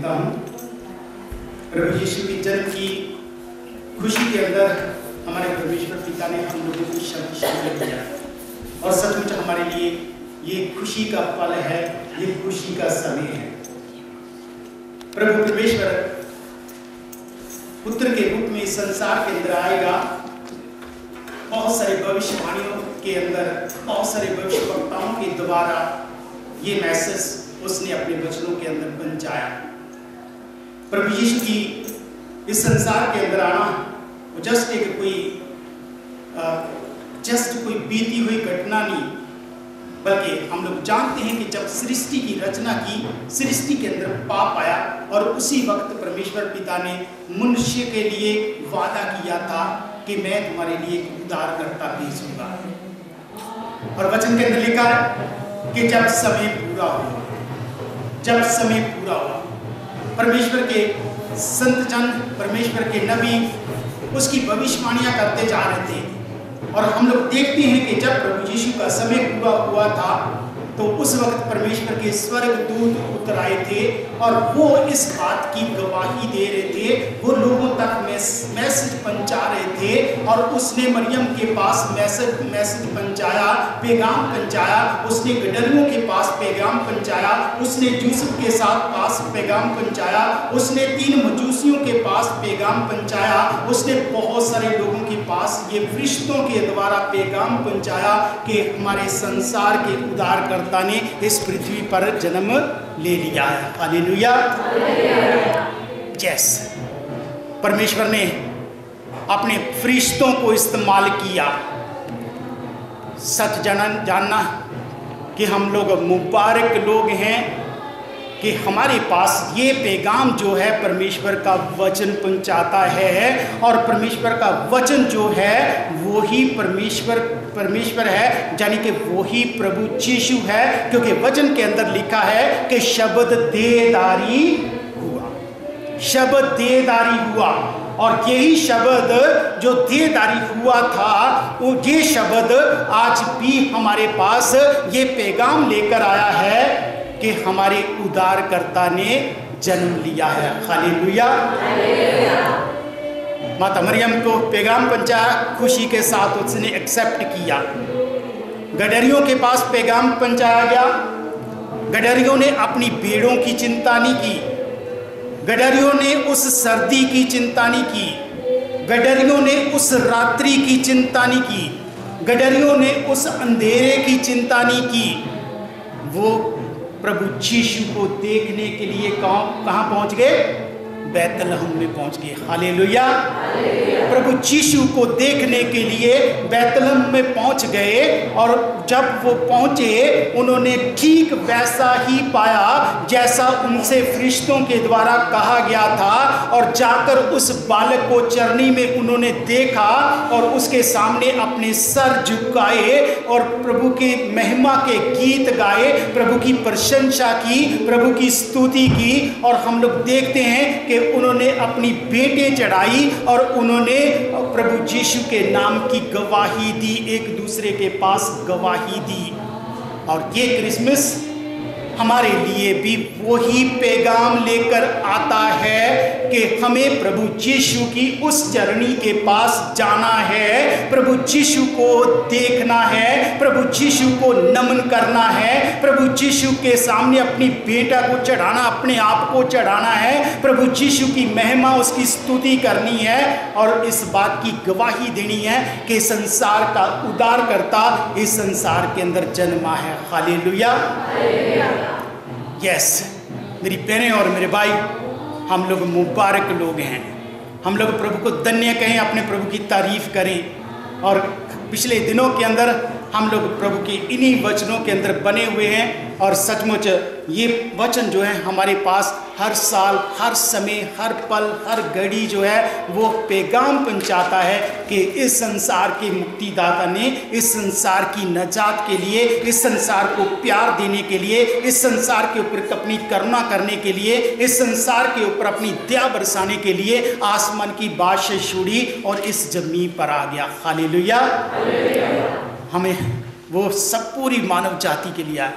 Speaker 5: देता हूँ। प्रभु यीशु के जन्म की खुशी के अंदर हमारे परमेश्वर पिता ने हम लोगों को शक्ति दिया और सचमुच हमारे लिए ये खुशी का पल है, ये खुशी का समय है। प्रभु परमेश्वर पुत्र के रूप में संसार के अंदर आएगा। बहुत सारे भविष्यवाणियों के अंदर, बहुत सारे भविष्यवक्ताओं के द्वारा ये मैसेज उसने अपने वचनों के अंदर पहुंचाया। प्रभु यीशु की इस संसार के अंदर आना जस्ट कोई बीती हुई घटना नहीं, बल्कि हम लोग जानते हैं कि जब सृष्टि की रचना की, सृष्टि के अंदर पाप आया और उसी वक्त परमेश्वर पिता ने मनुष्य के लिए वादा किया था कि मैं तुम्हारे लिए एक उद्धारकर्ता भेजूंगा। और वचन के अंदर लिखा है कि जब समय पूरा हुआ, परमेश्वर के संत जन, परमेश्वर के नबी उसकी भविष्यवाणियां करते जा रहे थे। और हम लोग देखते हैं कि जब प्रभु यीशु का समय पूरा हुआ था तो उस वक्त परमेश्वर के स्वर्ग दूत उतर आए थे और वो इस बात की गवाही दे रहे थे, वो लोगों तक मैसेज पहुंचा रहे थे। और उसने मरियम के पास मैसेज पहुंचाया, पैगाम पहुंचाया, उसने गडरियों के पास पैगाम पहुंचाया, उसने यूसुफ के पास पैगाम पहुंचाया, उसने 3 मजूसियों के पास पैगाम पहुंचाया, उसने बहुत सारे लोगों के पास ये फरिश्तों के द्वारा पैगाम पहुंचाया कि हमारे संसार के उद्धारकर्ता ने इस पृथ्वी पर जन्म ले लिया है। हालेलुया। यस, परमेश्वर ने अपने फरिश्तों को इस्तेमाल किया। सच जानना कि हम लोग मुबारक लोग हैं कि हमारे पास ये पैगाम जो है परमेश्वर का वचन पहुंचाता है। और परमेश्वर का वचन जो है वो ही परमेश्वर है, यानी कि वो ही प्रभु यीशु है। क्योंकि वचन के अंदर लिखा है कि शब्द देहधारी हुआ और यही शब्द जो देहधारी हुआ था, वो ये शब्द आज भी हमारे पास ये पैगाम लेकर आया है कि हमारे उद्धारकर्ता ने जन्म लिया है। हालेलुया। माता मरियम को पैगाम पहुंचाया, खुशी के साथ उसने एक्सेप्ट किया। गडरियों के पास पैगाम पहुंचाया गया। गडरियों ने अपनी भेड़ों की चिंता नहीं की, गडरियों ने उस सर्दी की चिंता नहीं की, गडरियों ने उस रात्रि की चिंता नहीं की, गडरियों ने उस अंधेरे की चिंता नहीं की। वो प्रभु यीशु को देखने के लिए कहाँ पहुंच गए? बैतलहम में पहुंच गए। हालेलुया। प्रभु यीशु को देखने के लिए बैतलहम में पहुंच गए और जब वो पहुंचे उन्होंने ठीक वैसा ही पाया जैसा उनसे फरिश्तों के द्वारा कहा गया था। और जाकर उस बालक को चरनी में उन्होंने देखा और उसके सामने अपने सर झुकाए और प्रभु की महिमा के गीत गाए, प्रभु की प्रशंसा की, प्रभु की स्तुति की। और हम लोग देखते हैं कि उन्होंने अपनी भेंटें चढ़ाई और उन्होंने प्रभु यीशु के नाम की गवाही दी, एक दूसरे के पास गवाही दी। और ये क्रिसमस हमारे लिए भी वही पैगाम लेकर आता है कि हमें प्रभु यीशु की उस चरनी के पास जाना है, प्रभु यीशु को देखना है, प्रभु यीशु को नमन करना है, प्रभु यीशु के सामने अपनी बेटा को चढ़ाना, अपने आप को चढ़ाना है, प्रभु यीशु की महिमा, उसकी स्तुति करनी है और इस बात की गवाही देनी है कि संसार का उद्धारकर्ता इस संसार के अंदर जन्मा है। हालेलुया। यस, मेरी बहनें और मेरे भाई, हम लोग मुबारक लोग हैं। हम लोग प्रभु को धन्य कहें, अपने प्रभु की तारीफ करें। और पिछले दिनों के अंदर हम लोग प्रभु के इन्हीं वचनों के अंदर बने हुए हैं और सचमुच ये वचन जो है हमारे पास हर साल, हर समय, हर पल, हर घड़ी जो है वो पैगाम पहुंचाता है कि इस संसार के मुक्तिदाता ने इस संसार की नजात के लिए, इस संसार को प्यार देने के लिए, इस संसार के ऊपर अपनी करुणा करने के लिए, इस संसार के ऊपर अपनी दया बरसाने के लिए आसमान की बादशाह छोड़ी और इस जमीन पर आ गया। हालेलुया। हमें वो सब पूरी मानव जाति के लिए आया।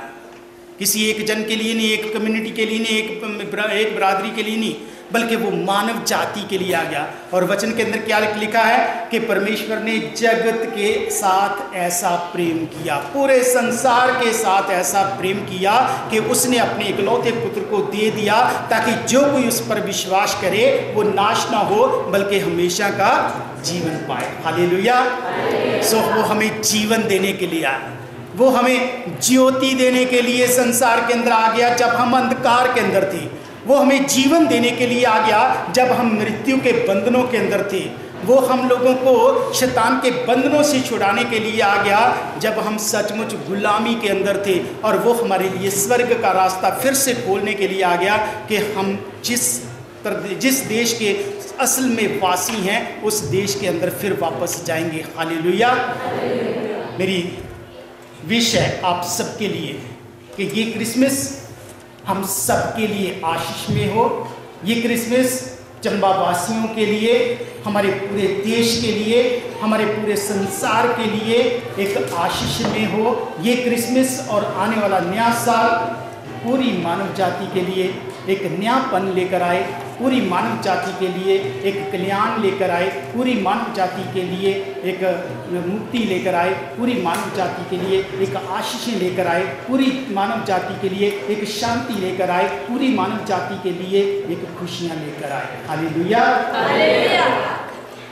Speaker 5: किसी एक जन के लिए नहीं, एक कम्युनिटी के लिए नहीं, एक बरादरी के लिए नहीं, बल्कि वो मानव जाति के लिए आ गया। और वचन के अंदर क्या लिखा है कि परमेश्वर ने जगत के साथ ऐसा प्रेम किया, पूरे संसार के साथ ऐसा प्रेम किया कि उसने अपने इकलौते पुत्र को दे दिया, ताकि जो कोई उस पर विश्वास करे वो नाश ना हो बल्कि हमेशा का जीवन पाए। हालेलुया। सो वो हमें जीवन देने के लिए आया, वो हमें ज्योति देने के लिए संसार के अंदर आ गया जब हम अंधकार के अंदर थे। वो हमें जीवन देने के लिए आ गया जब हम मृत्यु के बंधनों के अंदर थे। वो हम लोगों को शैतान के बंधनों से छुड़ाने के लिए आ गया जब हम सचमुच गुलामी के अंदर थे। और वो हमारे लिए स्वर्ग का रास्ता फिर से खोलने के लिए आ गया कि हम जिस देश के असल में वासी हैं उस देश के अंदर फिर वापस जाएंगे। हालेलुया। मेरी विश है आप सबके लिए कि ये क्रिसमस हम सबके लिए आशीष में हो। ये क्रिसमस चंबा वासियों के लिए, हमारे पूरे देश के लिए, हमारे पूरे संसार के लिए एक आशीष में हो। ये क्रिसमस और आने वाला नया साल पूरी मानव जाति के लिए एक नयापन लेकर आए, पूरी मानव जाति के लिए एक कल्याण लेकर आए, पूरी मानव जाति के लिए एक मुक्ति लेकर आए, पूरी मानव जाति के लिए एक आशीष लेकर आए, पूरी मानव जाति के लिए एक शांति लेकर आए, पूरी मानव जाति के लिए एक खुशियाँ लेकर आए। हालेलुया।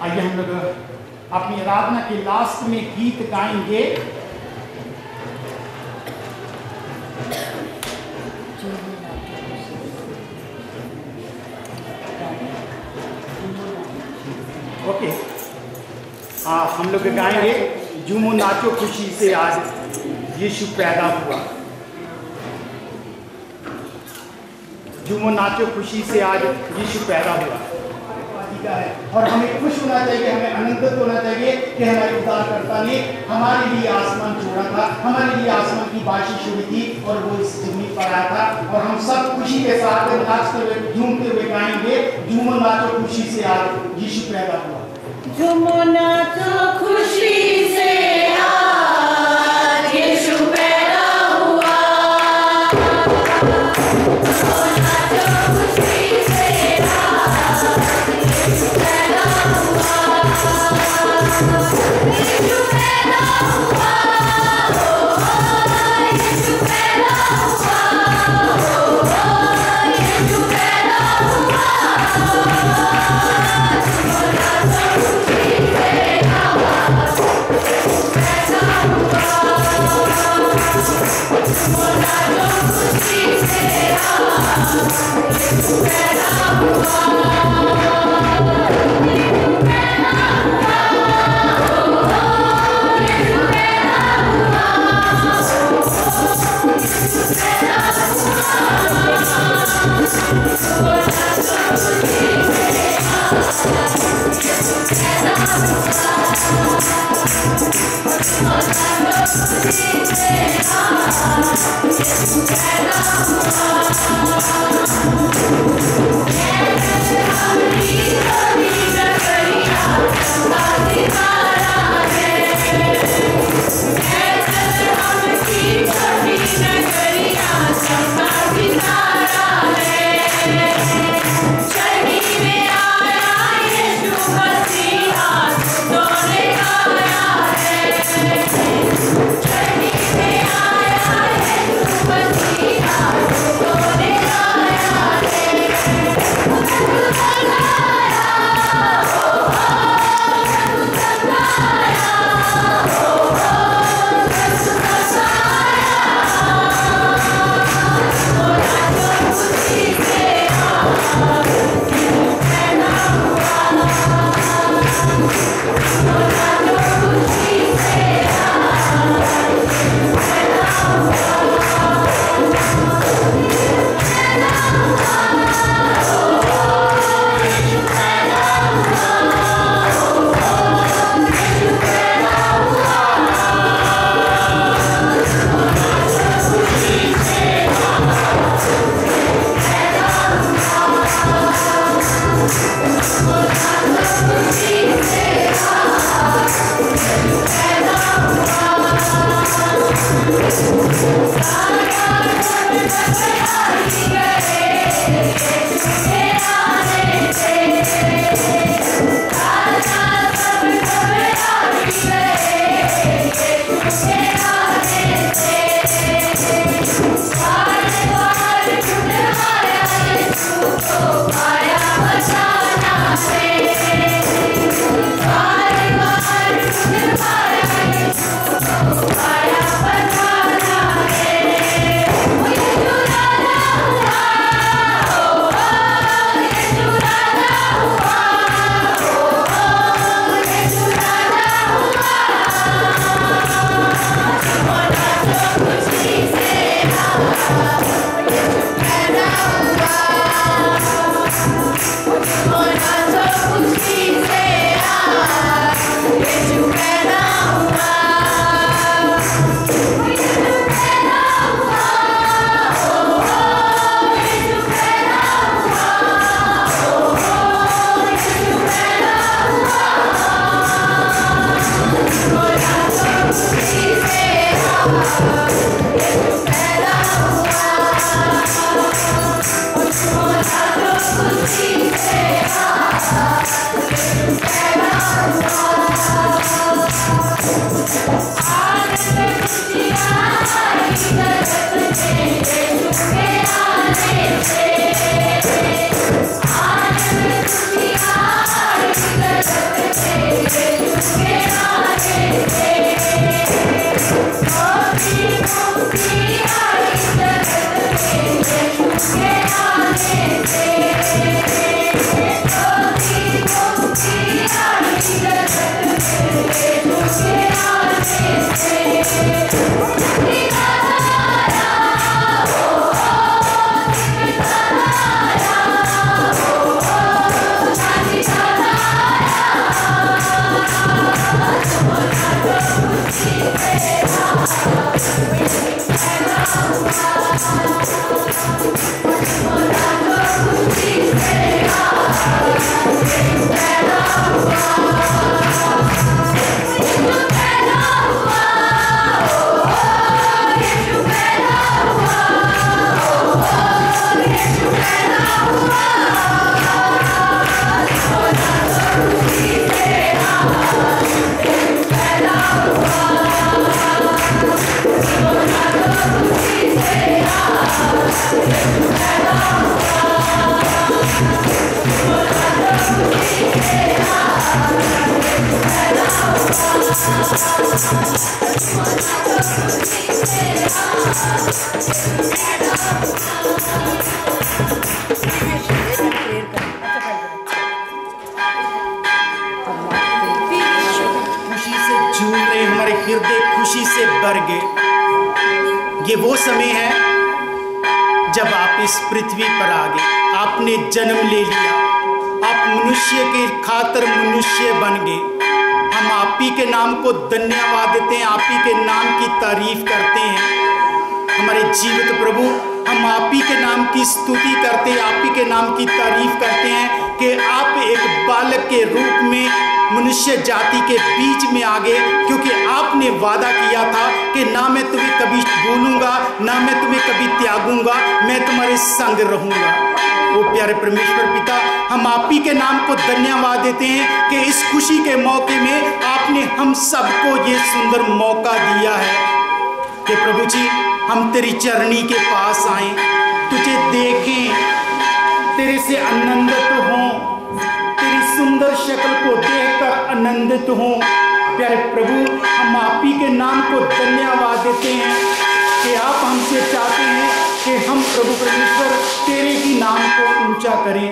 Speaker 5: आइए हम लोग अपनी आराधना के लास्ट में गीत गाएंगे। ओके, हम लोग गाएंगे झूमो नाचो खुशी से आज यीशु पैदा हुआ। झूमो नाचो खुशी से आज यीशु पैदा हुआ। और हमें खुश होना चाहिए, हमें आनंदित होना चाहिए कि हमारे उद्धारकर्ता ने हमारे लिए आसमान छोड़ा था, हमारे लिए आसमान की बारिश हुई थी और वो इस जमीन पर आया था। और हम सब खुशी के साथ नाचते हुए झूमते हुए गाएंगे झूमो नाचो खुशी से आज यीशु पैदा हुआ।
Speaker 14: झूमो नाचो खुशी से आज यीशु पैदा हुआ। झूमो नाचो खुशी से आज यीशु पैदा हुआ। यीशु पैदा हुआ, यीशु पैदा हुआ, यीशु पैदा हुआ।
Speaker 5: खुशी से झूम रहे हमारे हृदय खुशी से भर गए। ये वो समय है जब आप इस पृथ्वी पर आ गए, आपने जन्म ले लिया, आप मनुष्य के खातिर मनुष्य बन गए। हम आप ही के नाम को धन्यवाद देते हैं, आप ही के नाम की तारीफ करते हैं। हमारे जीवित प्रभु, हम आप ही के नाम की स्तुति करते हैं, आप ही के नाम की तारीफ करते हैं कि आप एक बालक के रूप में मनुष्य जाति के बीच में आ गए, क्योंकि आपने वादा किया था कि ना मैं तुम्हें कभी भूलूंगा, ना मैं तुम्हें कभी त्यागूंगा, मैं तुम्हारे संग रहूंगा। वो प्यारे परमेश्वर पिता, हम आप ही के नाम को धन्यवाद देते हैं कि इस खुशी के मौके में आपने हम सबको ये सुंदर मौका दिया है कि प्रभु जी हम तेरी चरणी के पास आए, तुझे देखें, तेरे से आनंदित हों, तेरी सुंदर शक्ल को देखकर आनंदित हों। प्यारे प्रभु, हम आप ही के नाम को धन्यवाद देते हैं कि आप हमसे चाहते हैं कि हम प्रभु परमेश्वर तेरे ही नाम को ऊंचा करें।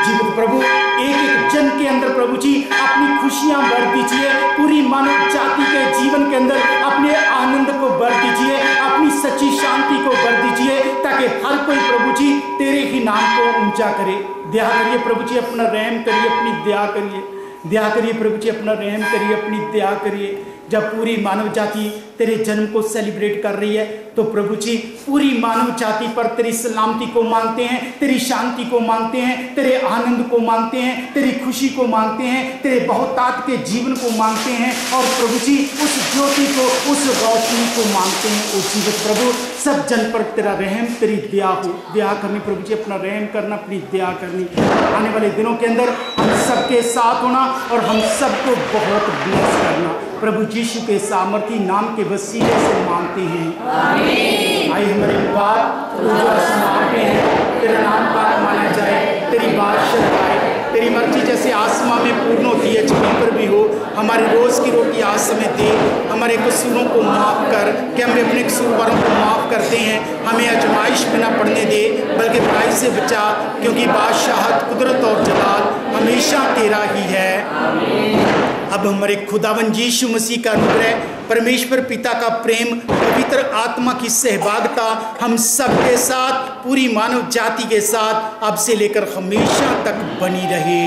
Speaker 5: जीवित प्रभु, एक एक जन के अंदर प्रभु जी अपनी खुशियां भर दीजिए, पूरी मानव जाति के जीवन के अंदर अपने आनंद को भर दीजिए, अपनी सच्ची शांति को भर दीजिए, ताकि हर कोई प्रभु जी तेरे ही नाम को ऊंचा करे। दया करिए प्रभु जी, अपना रहम करिए, अपनी दया करिए, दया करिए प्रभु जी, अपना रहम करिए, अपनी दया करिए। जब पूरी मानव जाति तेरे जन्म को सेलिब्रेट कर रही है, तो प्रभु जी पूरी मानव जाति पर तेरी सलामती को मांगते हैं, तेरी शांति को मांगते हैं, तेरे आनंद को मांगते हैं, तेरी खुशी को मांगते हैं, तेरे बहुतात के जीवन को मांगते हैं, और प्रभु जी उस ज्योति को, उस रोशनी को मांगते हैं। उस जीवित प्रभु, सब जन पर तेरा रहम, तेरी दया हो, दया करनी प्रभु जी, अपना रहम करना, अपनी दया करनी। आने वाले दिनों के अंदर हम सबके साथ होना और हम सबको बहुत ब्लेस करना, प्रभु यीशु के सामर्थी नाम के वसीले से मांगते हैं, आमीन। आइए हमारे बात तू जो आसमान पे है, तेरा नाम पाक माना जाए, तेरी बादशाह आए, तेरी मर्जी जैसे आसमान में पूर्ण होती है जमीन पर भी हो। हमारे रोज़ की रोटी आज समय दे, हमारे कसूरों को माफ़ कर कि हम अपने कसूरवारों को माफ़ करते हैं, हमें आजमाइश में ना पड़ने दे, बल्कि बुराई से बचा, क्योंकि बादशाहत, कुदरत और जलाल हमेशा तेरा ही है, आमीन। अब हमारे खुदावन यीशु मसीह का अनुग्रह, परमेश्वर पिता का प्रेम, पवित्र आत्मा की सहभागिता हम सब के साथ, पूरी मानव जाति के साथ अब से लेकर हमेशा तक बनी रहे।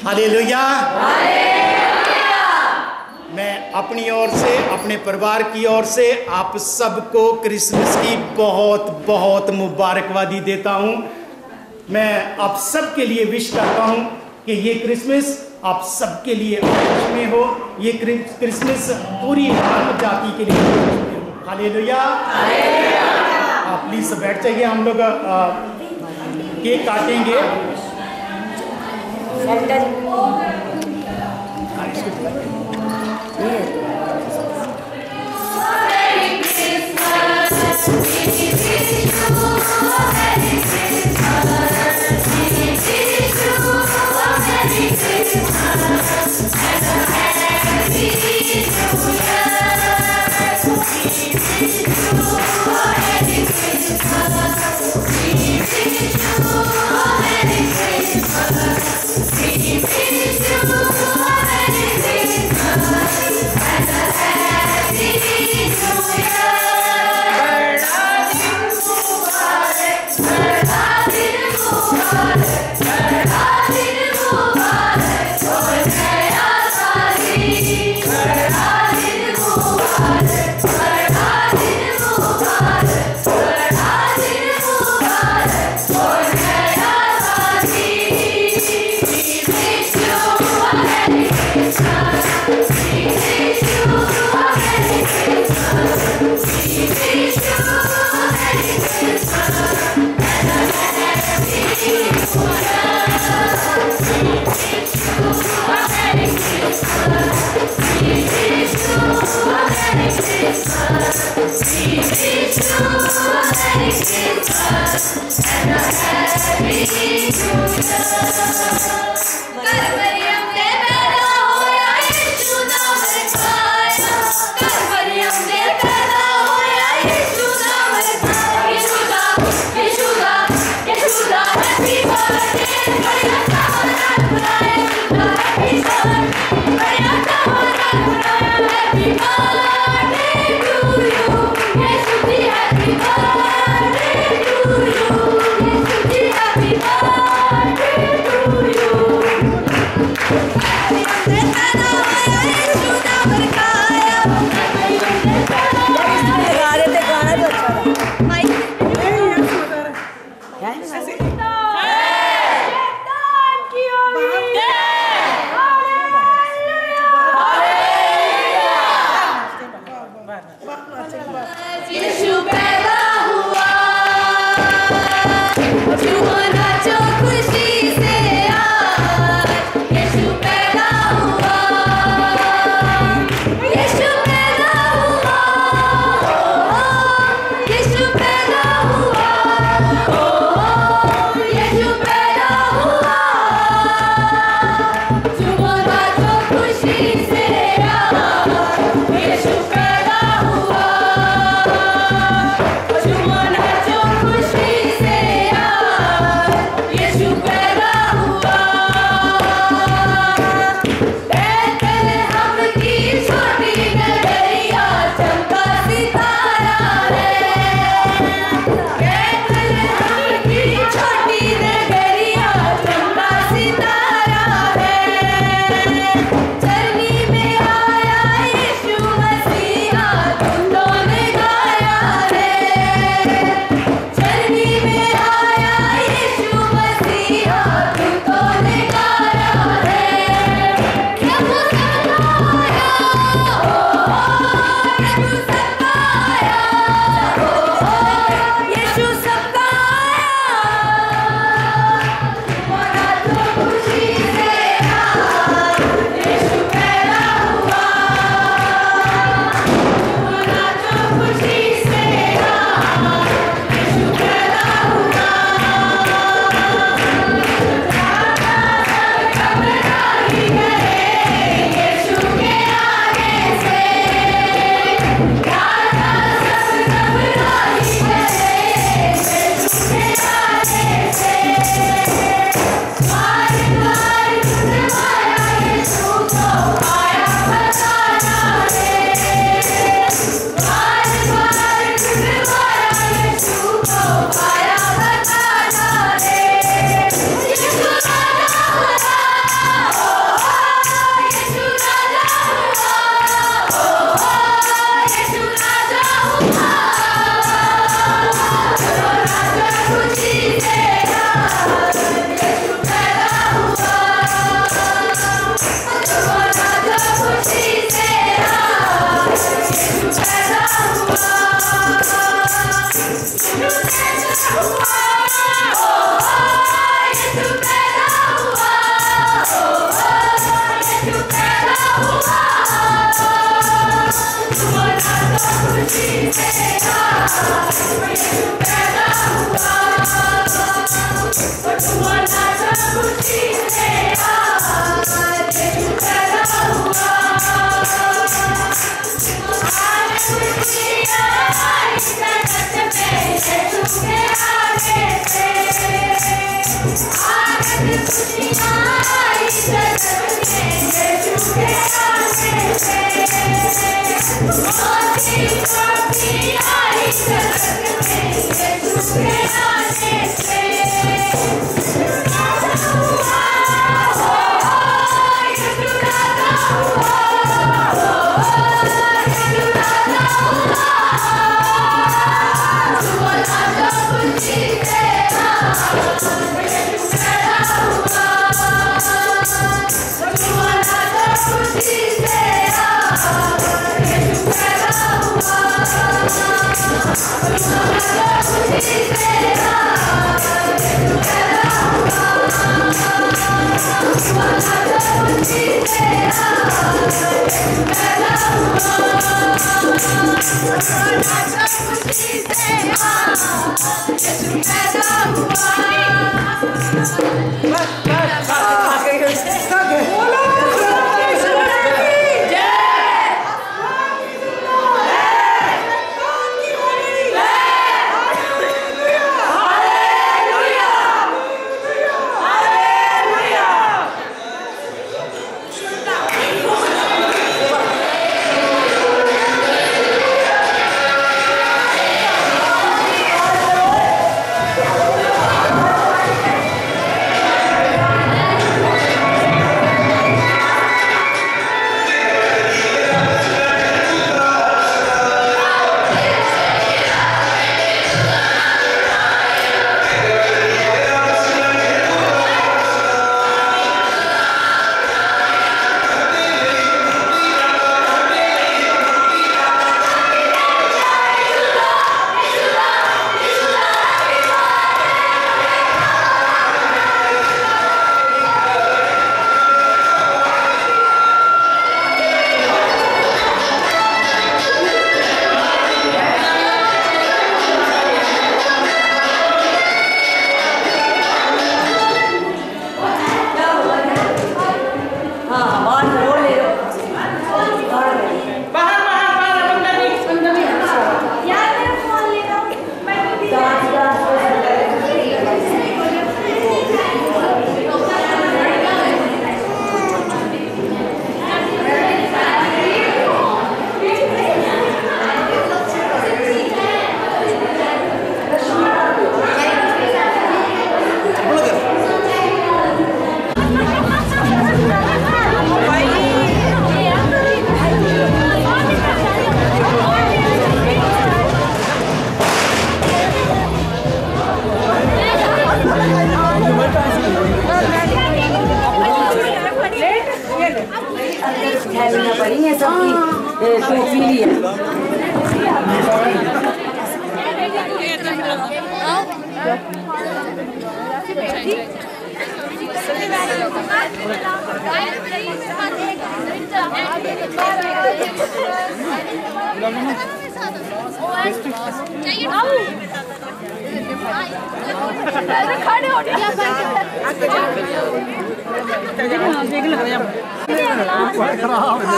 Speaker 5: हालेलुया। मैं अपनी ओर से, अपने परिवार की ओर से आप सबको क्रिसमस की बहुत बहुत मुबारकबादी देता हूँ। मैं आप सब के लिए विश करता हूँ कि ये क्रिसमस आप सबके लिए खुश में हो, ये क्रिसमस पूरी मानव जाति के लिए हो। हालेलुया। आप प्लीज बैठ जाइए, हम लोग केक काटेंगे।
Speaker 14: बड़ा Yeah.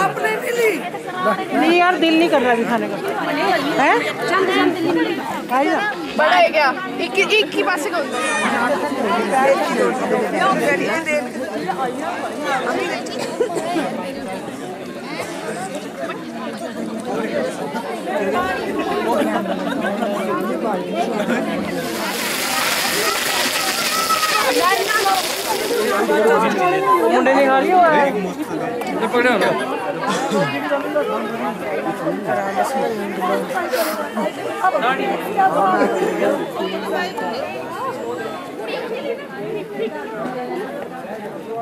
Speaker 15: आपने भी ली
Speaker 3: नहीं यार, दिल नहीं कर रहा अभी खाने का है।
Speaker 10: बड़ा है क्या? एक ही पास से
Speaker 3: मुंडे नहीं खा रही हो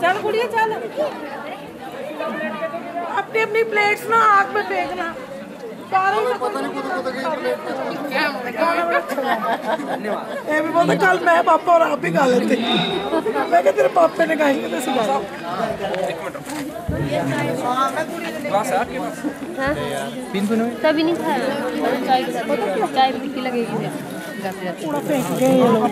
Speaker 15: चल गुड़िया चल, अपनी अपनी प्लेट्स ना आग में फेंकना। कल मैं पापा और आप ही खा लेते। मैं क्या तेरे पापा ने खाएंगे तो सिखा।
Speaker 11: तभी नहीं खाया, चाय के साथ चाय भी तीखी लगेगी।
Speaker 15: पूरा फेंक गए ये लोग।